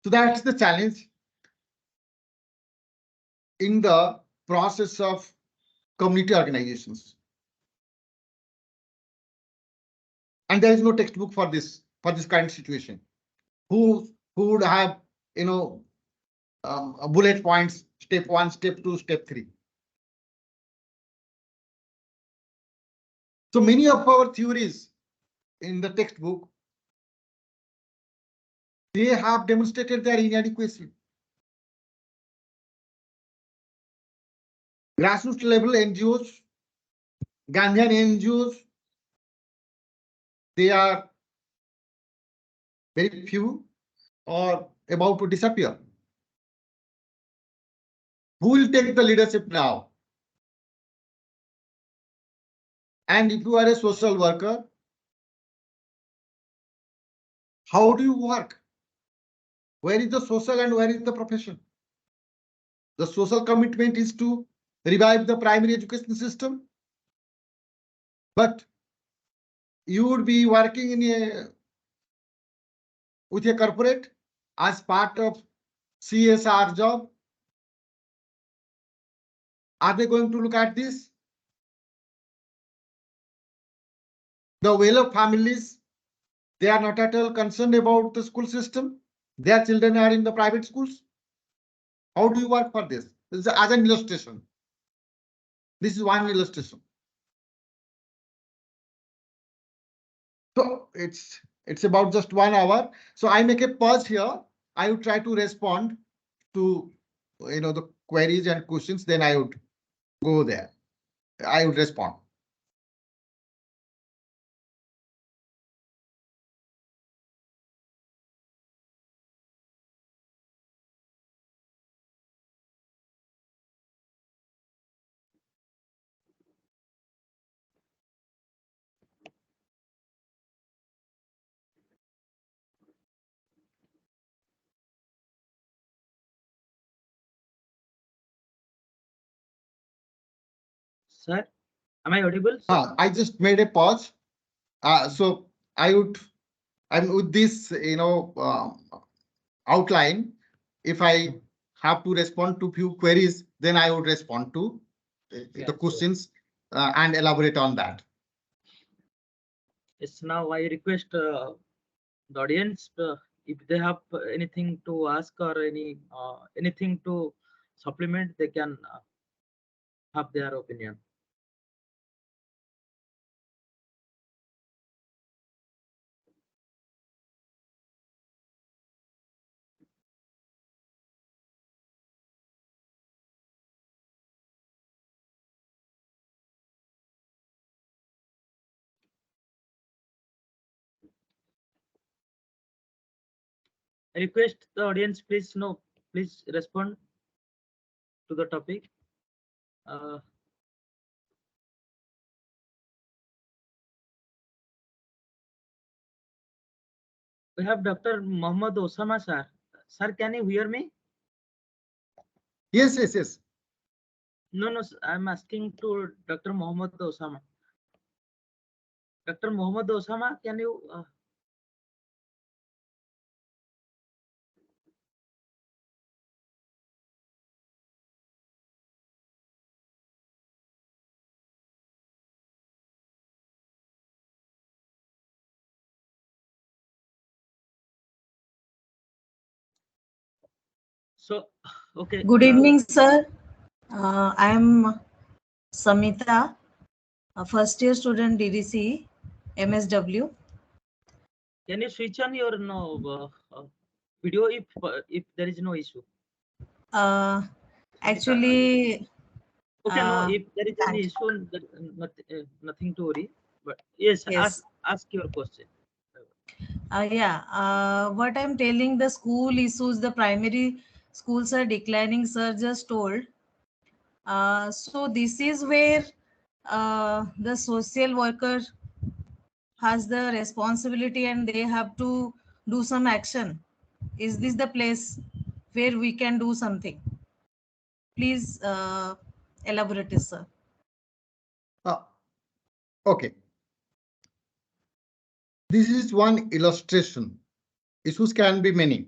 So that's the challenge in the process of community organizations. And there is no textbook for this current situation. Who would have, bullet points, step 1, step 2, step 3. So many of our theories in the textbook, they have demonstrated their inadequacy. Grassroots level NGOs, Gandhian NGOs, they are very few or about to disappear. Who will take the leadership now? And if you are a social worker, how do you work? Where is the social and where is the profession? The social commitment is to revive the primary education system, but you would be working with a corporate as part of CSR job. Are they going to look at this? The well-off families, they are not at all concerned about the school system. Their children are in the private schools. How do you work for this? This is as an illustration. This is one illustration. So it's about just 1 hour. So I make a pause here. I would try to respond to the queries and questions. Then I would go there. I would respond. Sir, am I audible? I just made a pause. So I'm with this, outline. If I have to respond to few queries, then I would respond to the questions and elaborate on that. Yes, now I request the audience if they have anything to ask or anything to supplement, they can have their opinion. I request the audience, please respond to the topic. We have Dr. Mohammad Osama sir. Sir, can you hear me? Yes, yes, yes. No, I'm asking to Dr. Mohammad Osama. Dr. Mohammad Osama, can you? So, okay. Good evening, sir. I am Samita, a first year student DDCE, MSW. Can you switch on your video if there is no issue? Actually, Okay, no, if there is any issue, nothing to worry. But yes, yes. ask your question. What I'm telling, the school issues, the primary schools are declining, sir just told. So this is where the social worker has the responsibility and they have to do some action. Is this the place where we can do something? Please elaborate this, sir. Okay. This is one illustration. Issues can be many.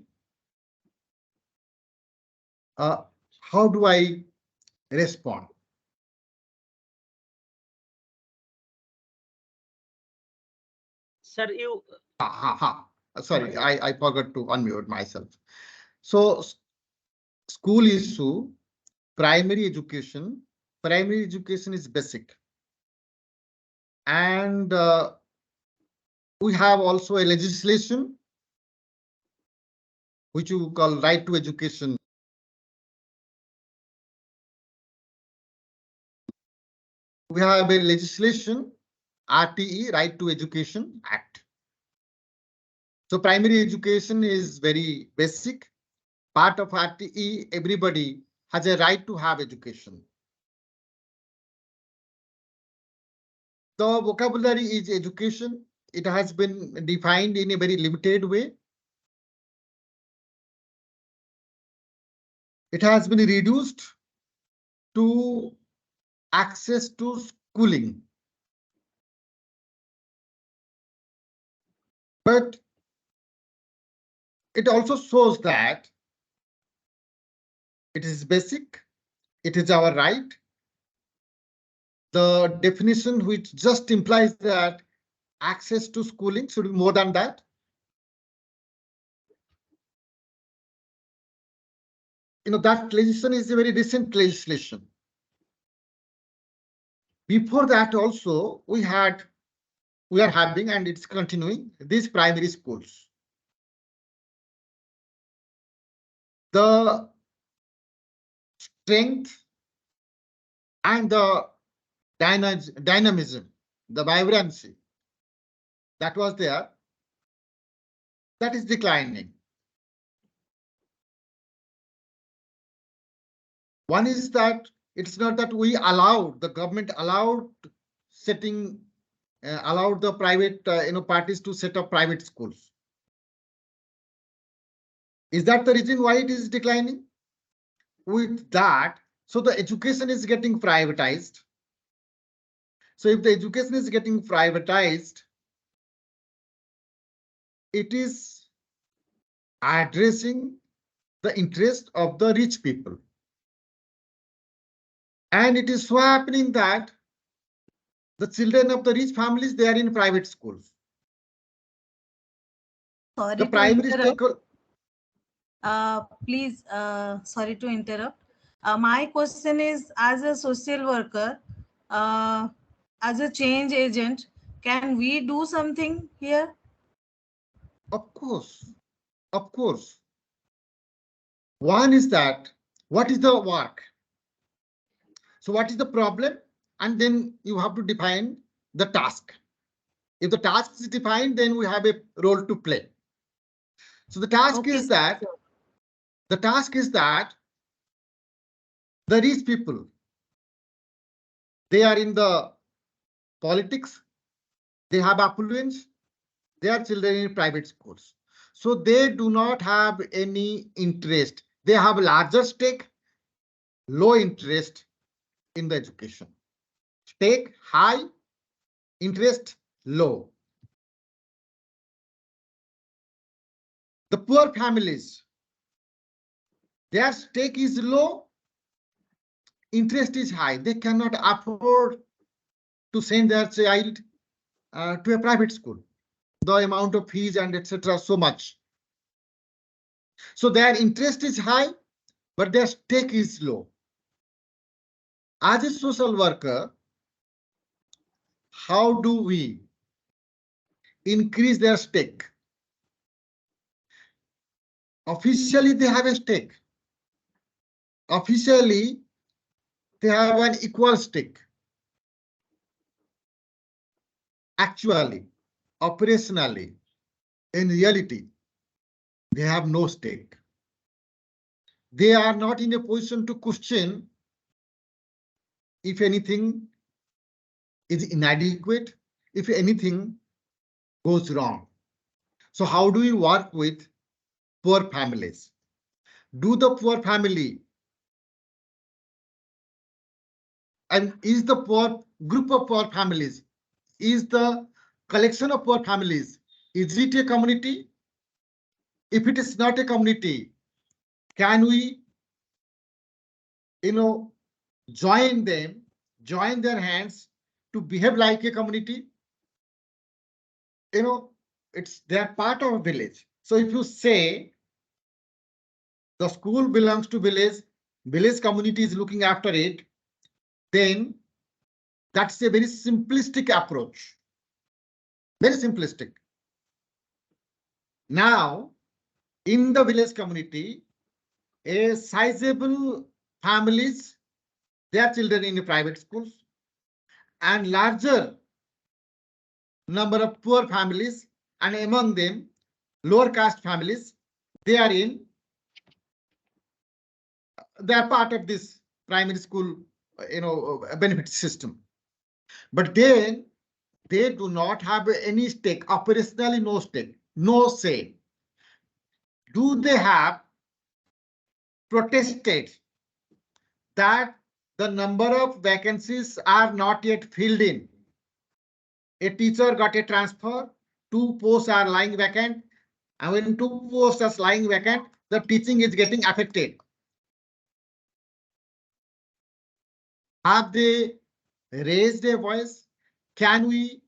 How do I respond? Sir, you. Sorry, I forgot to unmute myself. So, school issue, primary education. Primary education is basic. And we have also a legislation which you call right to education. We have a legislation, RTE, Right to Education Act. So primary education is very basic. Part of RTE, everybody has a right to have education. The vocabulary is education. It has been defined in a very limited way. It has been reduced to access to schooling. But it also shows that it is basic, it is our right. The definition which just implies that access to schooling should be more than that. That legislation is a very recent legislation. Before that also, we are having, and it's continuing, these primary schools. The strength and the dynamism, the vibrancy that was there, that is declining. One is that it's not that the government allowed allowed the private parties to set up private schools. Is that the reason why it is declining? With that, so the education is getting privatized. So if the education is getting privatized, it is addressing the interest of the rich people. And it is so happening that the children of the rich families, they are in private schools. Sorry the primary to interrupt. Please, sorry to interrupt. My question is, as a social worker, as a change agent, can we do something here? Of course, of course. One is that, what is the work? So what is the problem? And then you have to define the task. If the task is defined, then we have a role to play. So the task Okay, is that, sir. the task is that the rich people, they are in the politics, they have affluence, they are children in private schools. So they do not have any interest. They have larger stake, low interest in the education. Stake high, interest low. The poor families, their stake is low, interest is high. They cannot afford to send their child to a private school. The amount of fees and etc. so much. So their interest is high, but their stake is low. As a social worker, how do we increase their stake? Officially, they have a stake. Officially, they have an equal stake. Actually, operationally, in reality, they have no stake. They are not in a position to question if anything is inadequate, if anything goes wrong. So how do we work with poor families? Do the poor family, and is the poor group of poor families, is the collection of poor families, is it a community? If it is not a community, can we, join them, join their hands to behave like a community? They're part of a village. So if you say the school belongs to village, village community is looking after it, then that's a very simplistic approach. Very simplistic. Now, in the village community, a sizable families, their children in the private schools, and larger number of poor families, and among them lower caste families, they are part of this primary school benefit system. But then they do not have any stake, operationally no stake, no say. Do they have protested that the number of vacancies are not yet filled in? A teacher got a transfer, 2 posts are lying vacant, and when 2 posts are lying vacant, the teaching is getting affected. Have they raised a voice? Can we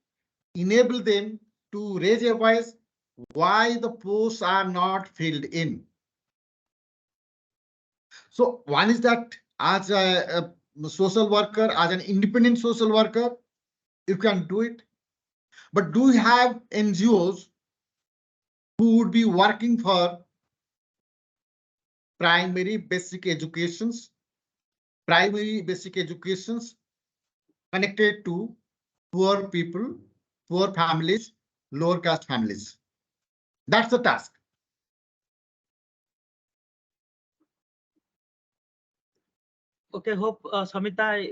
enable them to raise a voice why the posts are not filled in? So one is that as a social worker, as an independent social worker, you can do it. But do you have NGOs who would be working for primary basic educations connected to poor people, poor families, lower caste families? That's the task. Okay, hope Samita,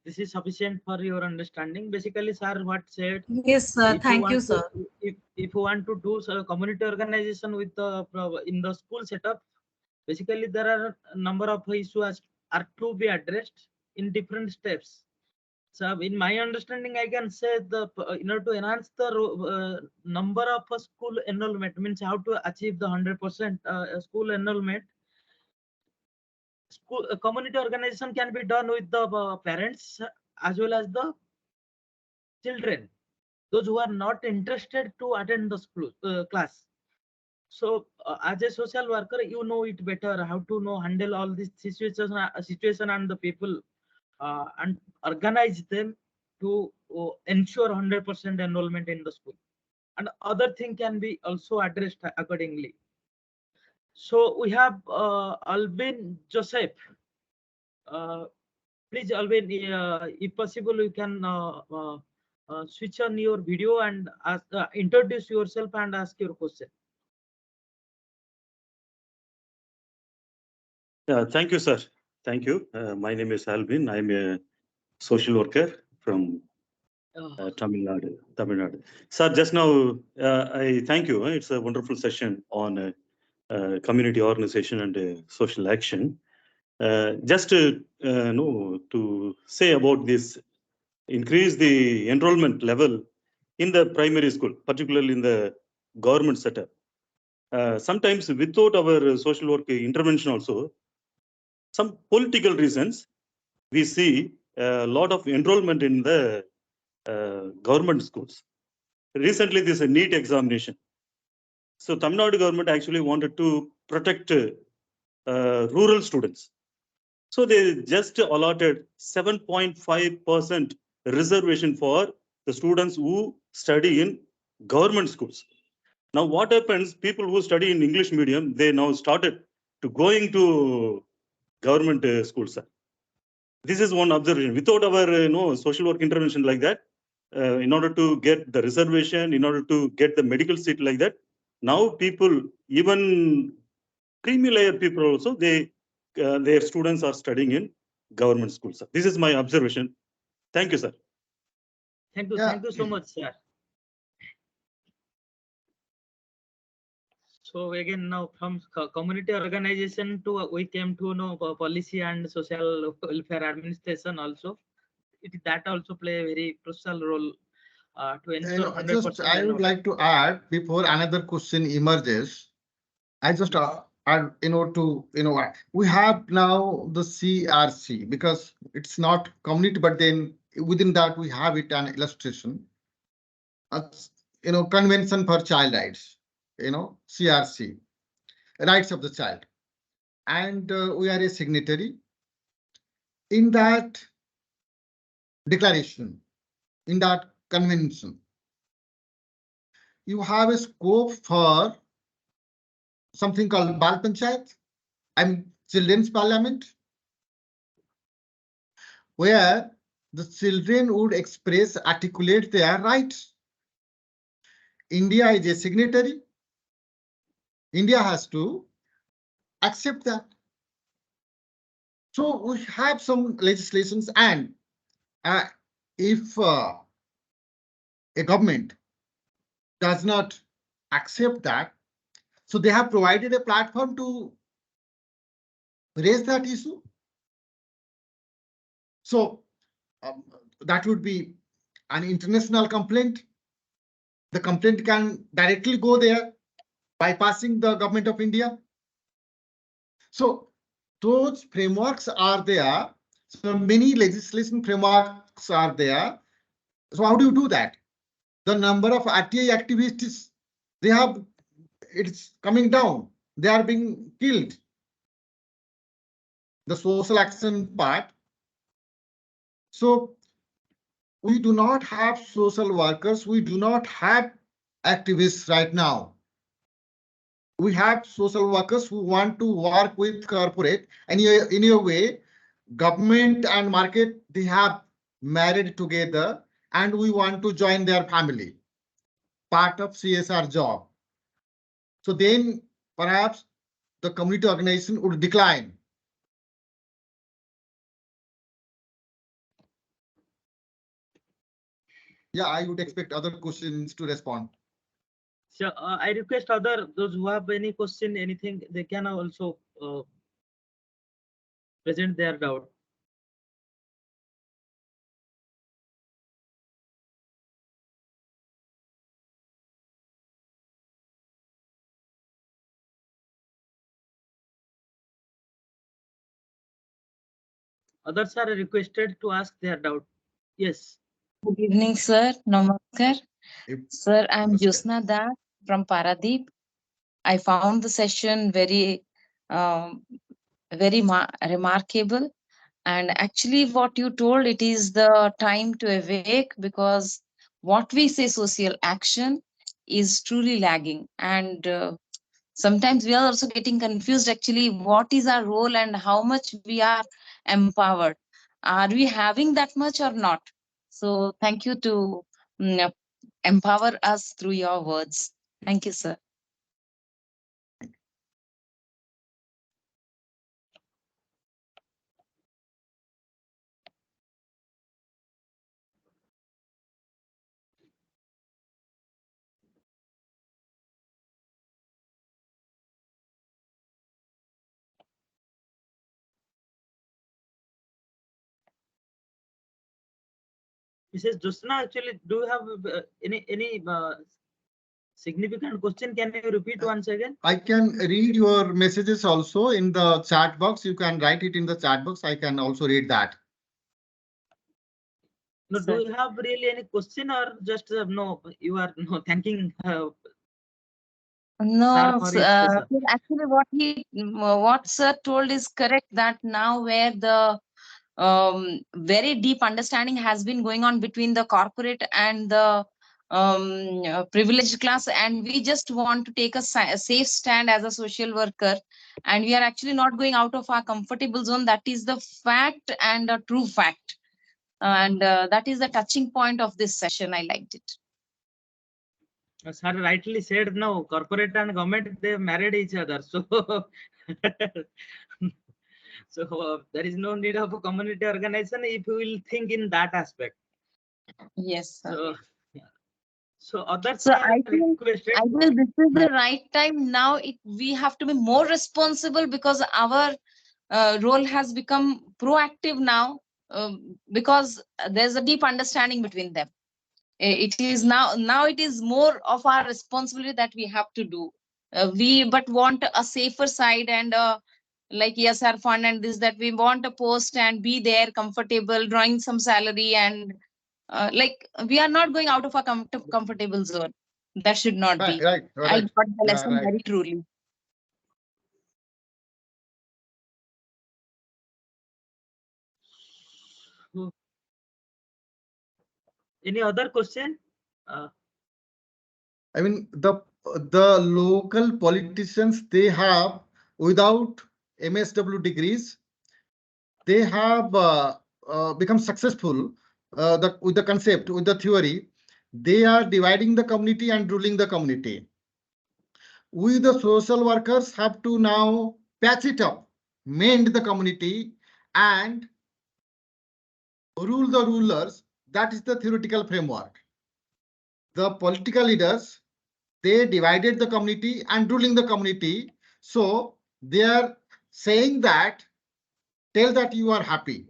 this is sufficient for your understanding. Basically, sir, what said? Yes, sir. Thank you, sir. If you want to do community organization with the in the school setup, basically there are a number of issues are to be addressed in different steps. So, in my understanding, I can say the to enhance the number of school enrollment, means how to achieve the 100% school enrollment. School community organization can be done with the parents as well as the children, those who are not interested to attend the school class. So as a social worker, you know it better how to handle all these situation and the people and organize them to ensure 100% enrollment in the school, and other thing can be also addressed accordingly. So we have Alvin Joseph. Please, Alvin, if possible, you can switch on your video and introduce yourself and ask your question. Thank you, sir. Thank you. My name is Alvin. I'm a social worker from Tamil Nadu. Sir, just now, I thank you. It's a wonderful session on community organization and social action. Just to say about this, increase the enrollment level in the primary school, particularly in the government setup. Sometimes without our social work intervention also, some political reasons, we see a lot of enrollment in the government schools. Recently, this is a NEET examination. So Tamil Nadu government actually wanted to protect rural students. So they just allotted 7.5% reservation for the students who study in government schools. Now what happens, people who study in English medium, they now started to going to government schools. This is one observation. Without our social work intervention like that, in order to get the reservation, in order to get the medical seat like that, now people, even creamy layer people also, they their students are studying in government schools. This is my observation. Thank you, sir. Thank you. Yeah. Thank you so much, sir. So again, now from community organization to we came to know policy and social welfare administration also. That also play a very crucial role to ensure 100%. I would like to add before another question emerges. I just add, we have now the CRC because it's not community, but then within that we have it an illustration. Convention for Child Rights, CRC, Rights of the Child. And we are a signatory. In that declaration, in that convention, you have a scope for something called Bal Panchayat, Children's Parliament, where the children would express, articulate their rights. India is a signatory. India has to accept that. So we have some legislations, and if a government does not accept that, so they have provided a platform to raise that issue. So that would be an international complaint. The complaint can directly go there, bypassing the government of India. So those frameworks are there. So many legislation frameworks are there. So how do you do that? The number of RTI activists, it's coming down. They are being killed. The social action part. So we do not have social workers. We do not have activists right now. We have social workers who want to work with corporate, and in a way, government and market, they have married together, and we want to join their family, part of CSR job. So then perhaps the community organization would decline. Yeah, I would expect other questions to respond. So I request those who have any question, anything, they can also present their doubt. Others are requested to ask their doubt. Yes. Good evening, sir. Namaskar. Sir, I'm Namaskar. Josna Das from Paradeep. I found the session very, very remarkable. And actually, what you told, it is the time to awake, because what we say social action is truly lagging. And sometimes we are also getting confused actually what is our role and how much we are empowered. Are we having that much or not? So thank you to empower us through your words. Thank you, sir. Mrs. Josna, actually, do you have any significant question? Can you repeat once again? I can read your messages also in the chat box. You can write it in the chat box. I can also read that. No, do you have really any question, or just no? You are no thanking. No, for his session. actually, what sir told is correct. That now where the very deep understanding has been going on between the corporate and the privileged class, and we just want to take a safe stand as a social worker, and we are actually not going out of our comfortable zone. That is the fact and a true fact, and that is the touching point of this session. I liked it. Sir rightly said, no, corporate and government, they married each other. So, there is no need of a community organization if you will think in that aspect. Yes, sir. So, yeah. So others So are I think requested. this is the right time now. We have to be more responsible, because our role has become proactive now, because there's a deep understanding between them. It is now it is more of our responsibility that we have to do. We but want a safer side, and like ESR fund and this, that we want a post and be there comfortable, drawing some salary, and like we are not going out of our comfortable zone. That should not be. Right. I got the lesson right. very truly. Any other question? I mean, the local politicians, they have, without MSW degrees, they have become successful with the concept, with the theory. They are dividing the community and ruling the community. We, the social workers, have to now patch it up, mend the community, and rule the rulers. That is the theoretical framework. The political leaders, they divided the community and ruling the community. So they are saying that, tell that you are happy.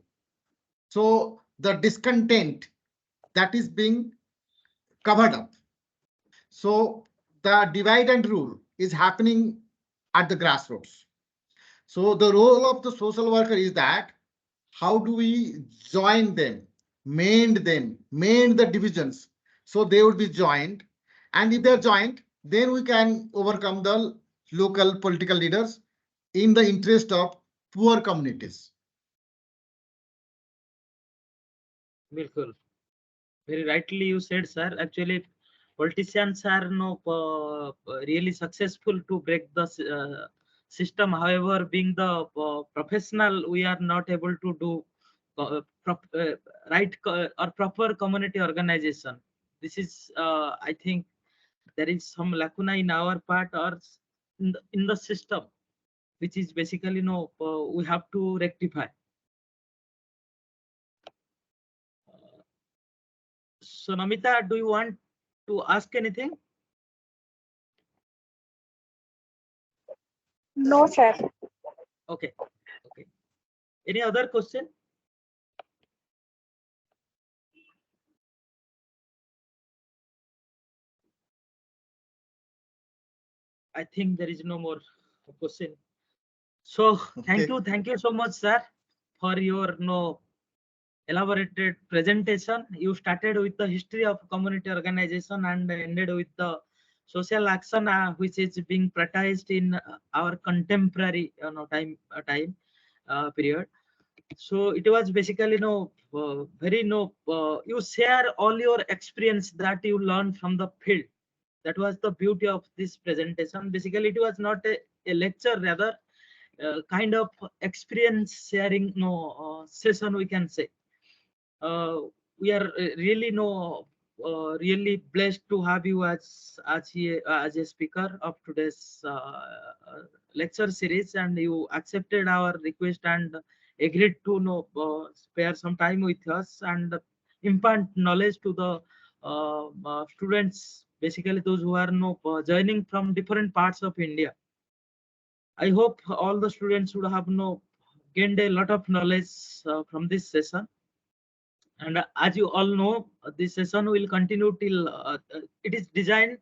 So the discontent, that is being covered up. So the divide and rule is happening at the grassroots. So the role of the social worker is that, how do we join them, mend the divisions, so they would be joined. And if they're joined, then we can overcome the local political leaders in the interest of poor communities. Bilkul. Very rightly you said, sir. Actually, politicians are really successful to break the system. However, being the professional, we are not able to do right or proper community organization. This is, I think, there is some lacuna in our part or in the system, which is basically we have to rectify. So Namita, do you want to ask anything? No, sir. Okay. Any other question? I think there is no more question. So thank you so much, sir, for your elaborated presentation. You started with the history of community organization and ended with the social action which is being practiced in our contemporary time period. So it was basically very you share all your experience that you learn from the field. That was the beauty of this presentation. Basically it was not a lecture, rather kind of experience sharing session, we can say. We are really really blessed to have you as a speaker of today's lecture series, and you accepted our request and agreed to spare some time with us and impart knowledge to the students, basically those who are joining from different parts of India. I hope all the students would have gained a lot of knowledge from this session. And as you all know, this session will continue till it is designed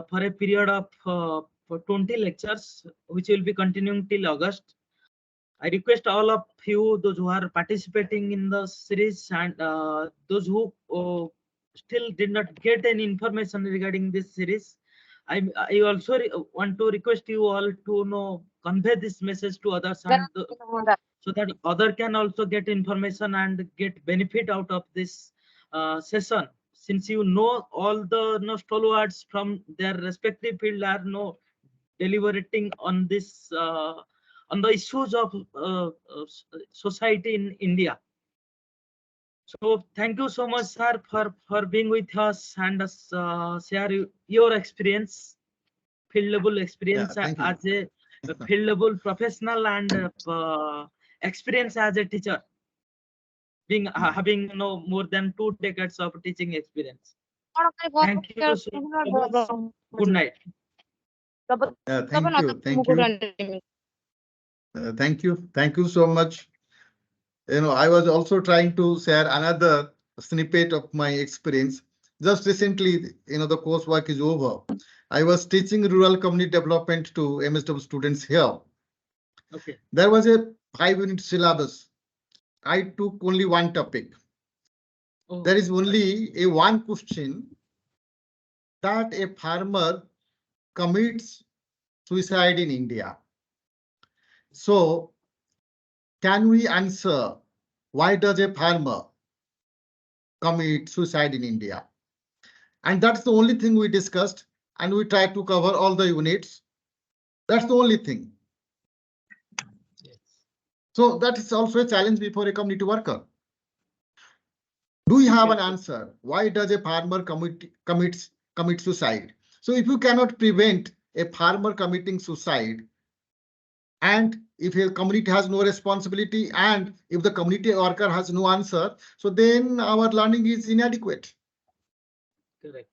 for a period of for 20 lectures, which will be continuing till August. I request all of you, those who are participating in the series and those who still did not get any information regarding this series, I also want to request you all to convey this message to others, and so that other can also get information and get benefit out of this session. Since all the stalwarts from their respective field are deliberating on this on the issues of society in India. So thank you so much, sir, for being with us and share your experience, field level experience thank you. as a field level professional and experience as a teacher, being having more than 2 decades of teaching experience. Thank you so much. Good night. Thank you. Thank you. Thank you so much. I was also trying to share another snippet of my experience. Just recently, the coursework is over. I was teaching rural community development to MSW students here. Okay. There was a 5-unit syllabus. I took only one topic. Oh. There is only a one question that a farmer commits suicide in India. So, can we answer why does a farmer commit suicide in India? And that's the only thing we discussed, and we tried to cover all the units. That's the only thing. Yes. So that is also a challenge before a community worker. Do you have an answer? Why does a farmer commit suicide? So if you cannot prevent a farmer committing suicide, and if a community has no responsibility, and if the community worker has no answer, so then our learning is inadequate. Correct.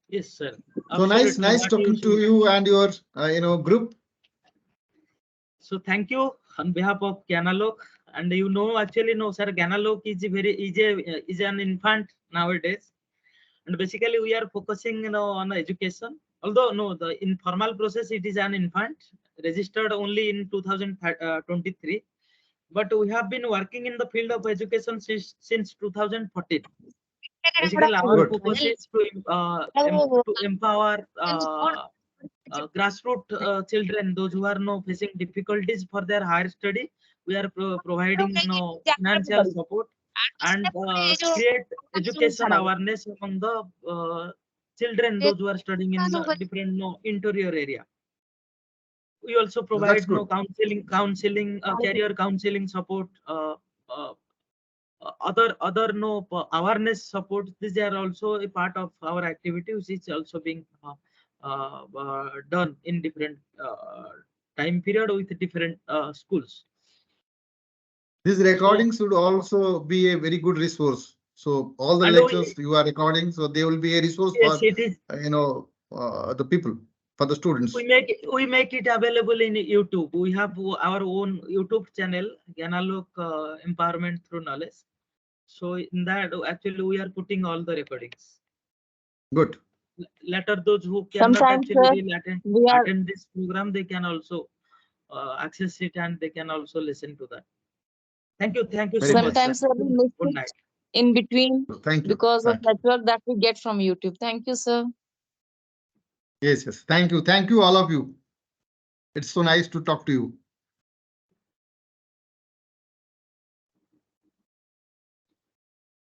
Yes, sir. So nice talking to you and your group. So thank you on behalf of Gyanalok. And actually sir, Gyanalok is an infant nowadays. And basically we are focusing on education. Although the informal process, it is an infant registered only in 2023. But we have been working in the field of education since 2014. Basically, our focus is to empower grassroots children, those who are facing difficulties for their higher study. We are providing financial support and create education awareness among the children, those who are studying in different interior area. We also provide counseling, career counseling support, other awareness support. These are also a part of our activity, which is also being done in different time period with different schools. This recording should also be a very good resource. So all the lectures you are recording, so they will be a resource for the people, for the students. We make it available in YouTube. We have our own YouTube channel, Gyanalok Empowerment Through Knowledge. So in that, actually, we are putting all the recordings. Good. Later, those who cannot actually attend this program, they can also access it, and they can also listen to that. Thank you so Very much, much. Sometimes sir. sir, we miss Good it night. in between Thank you. because of Thank you. network that we get from YouTube. Thank you, sir. Yes, yes. Thank you. Thank you, all of you. It's so nice to talk to you.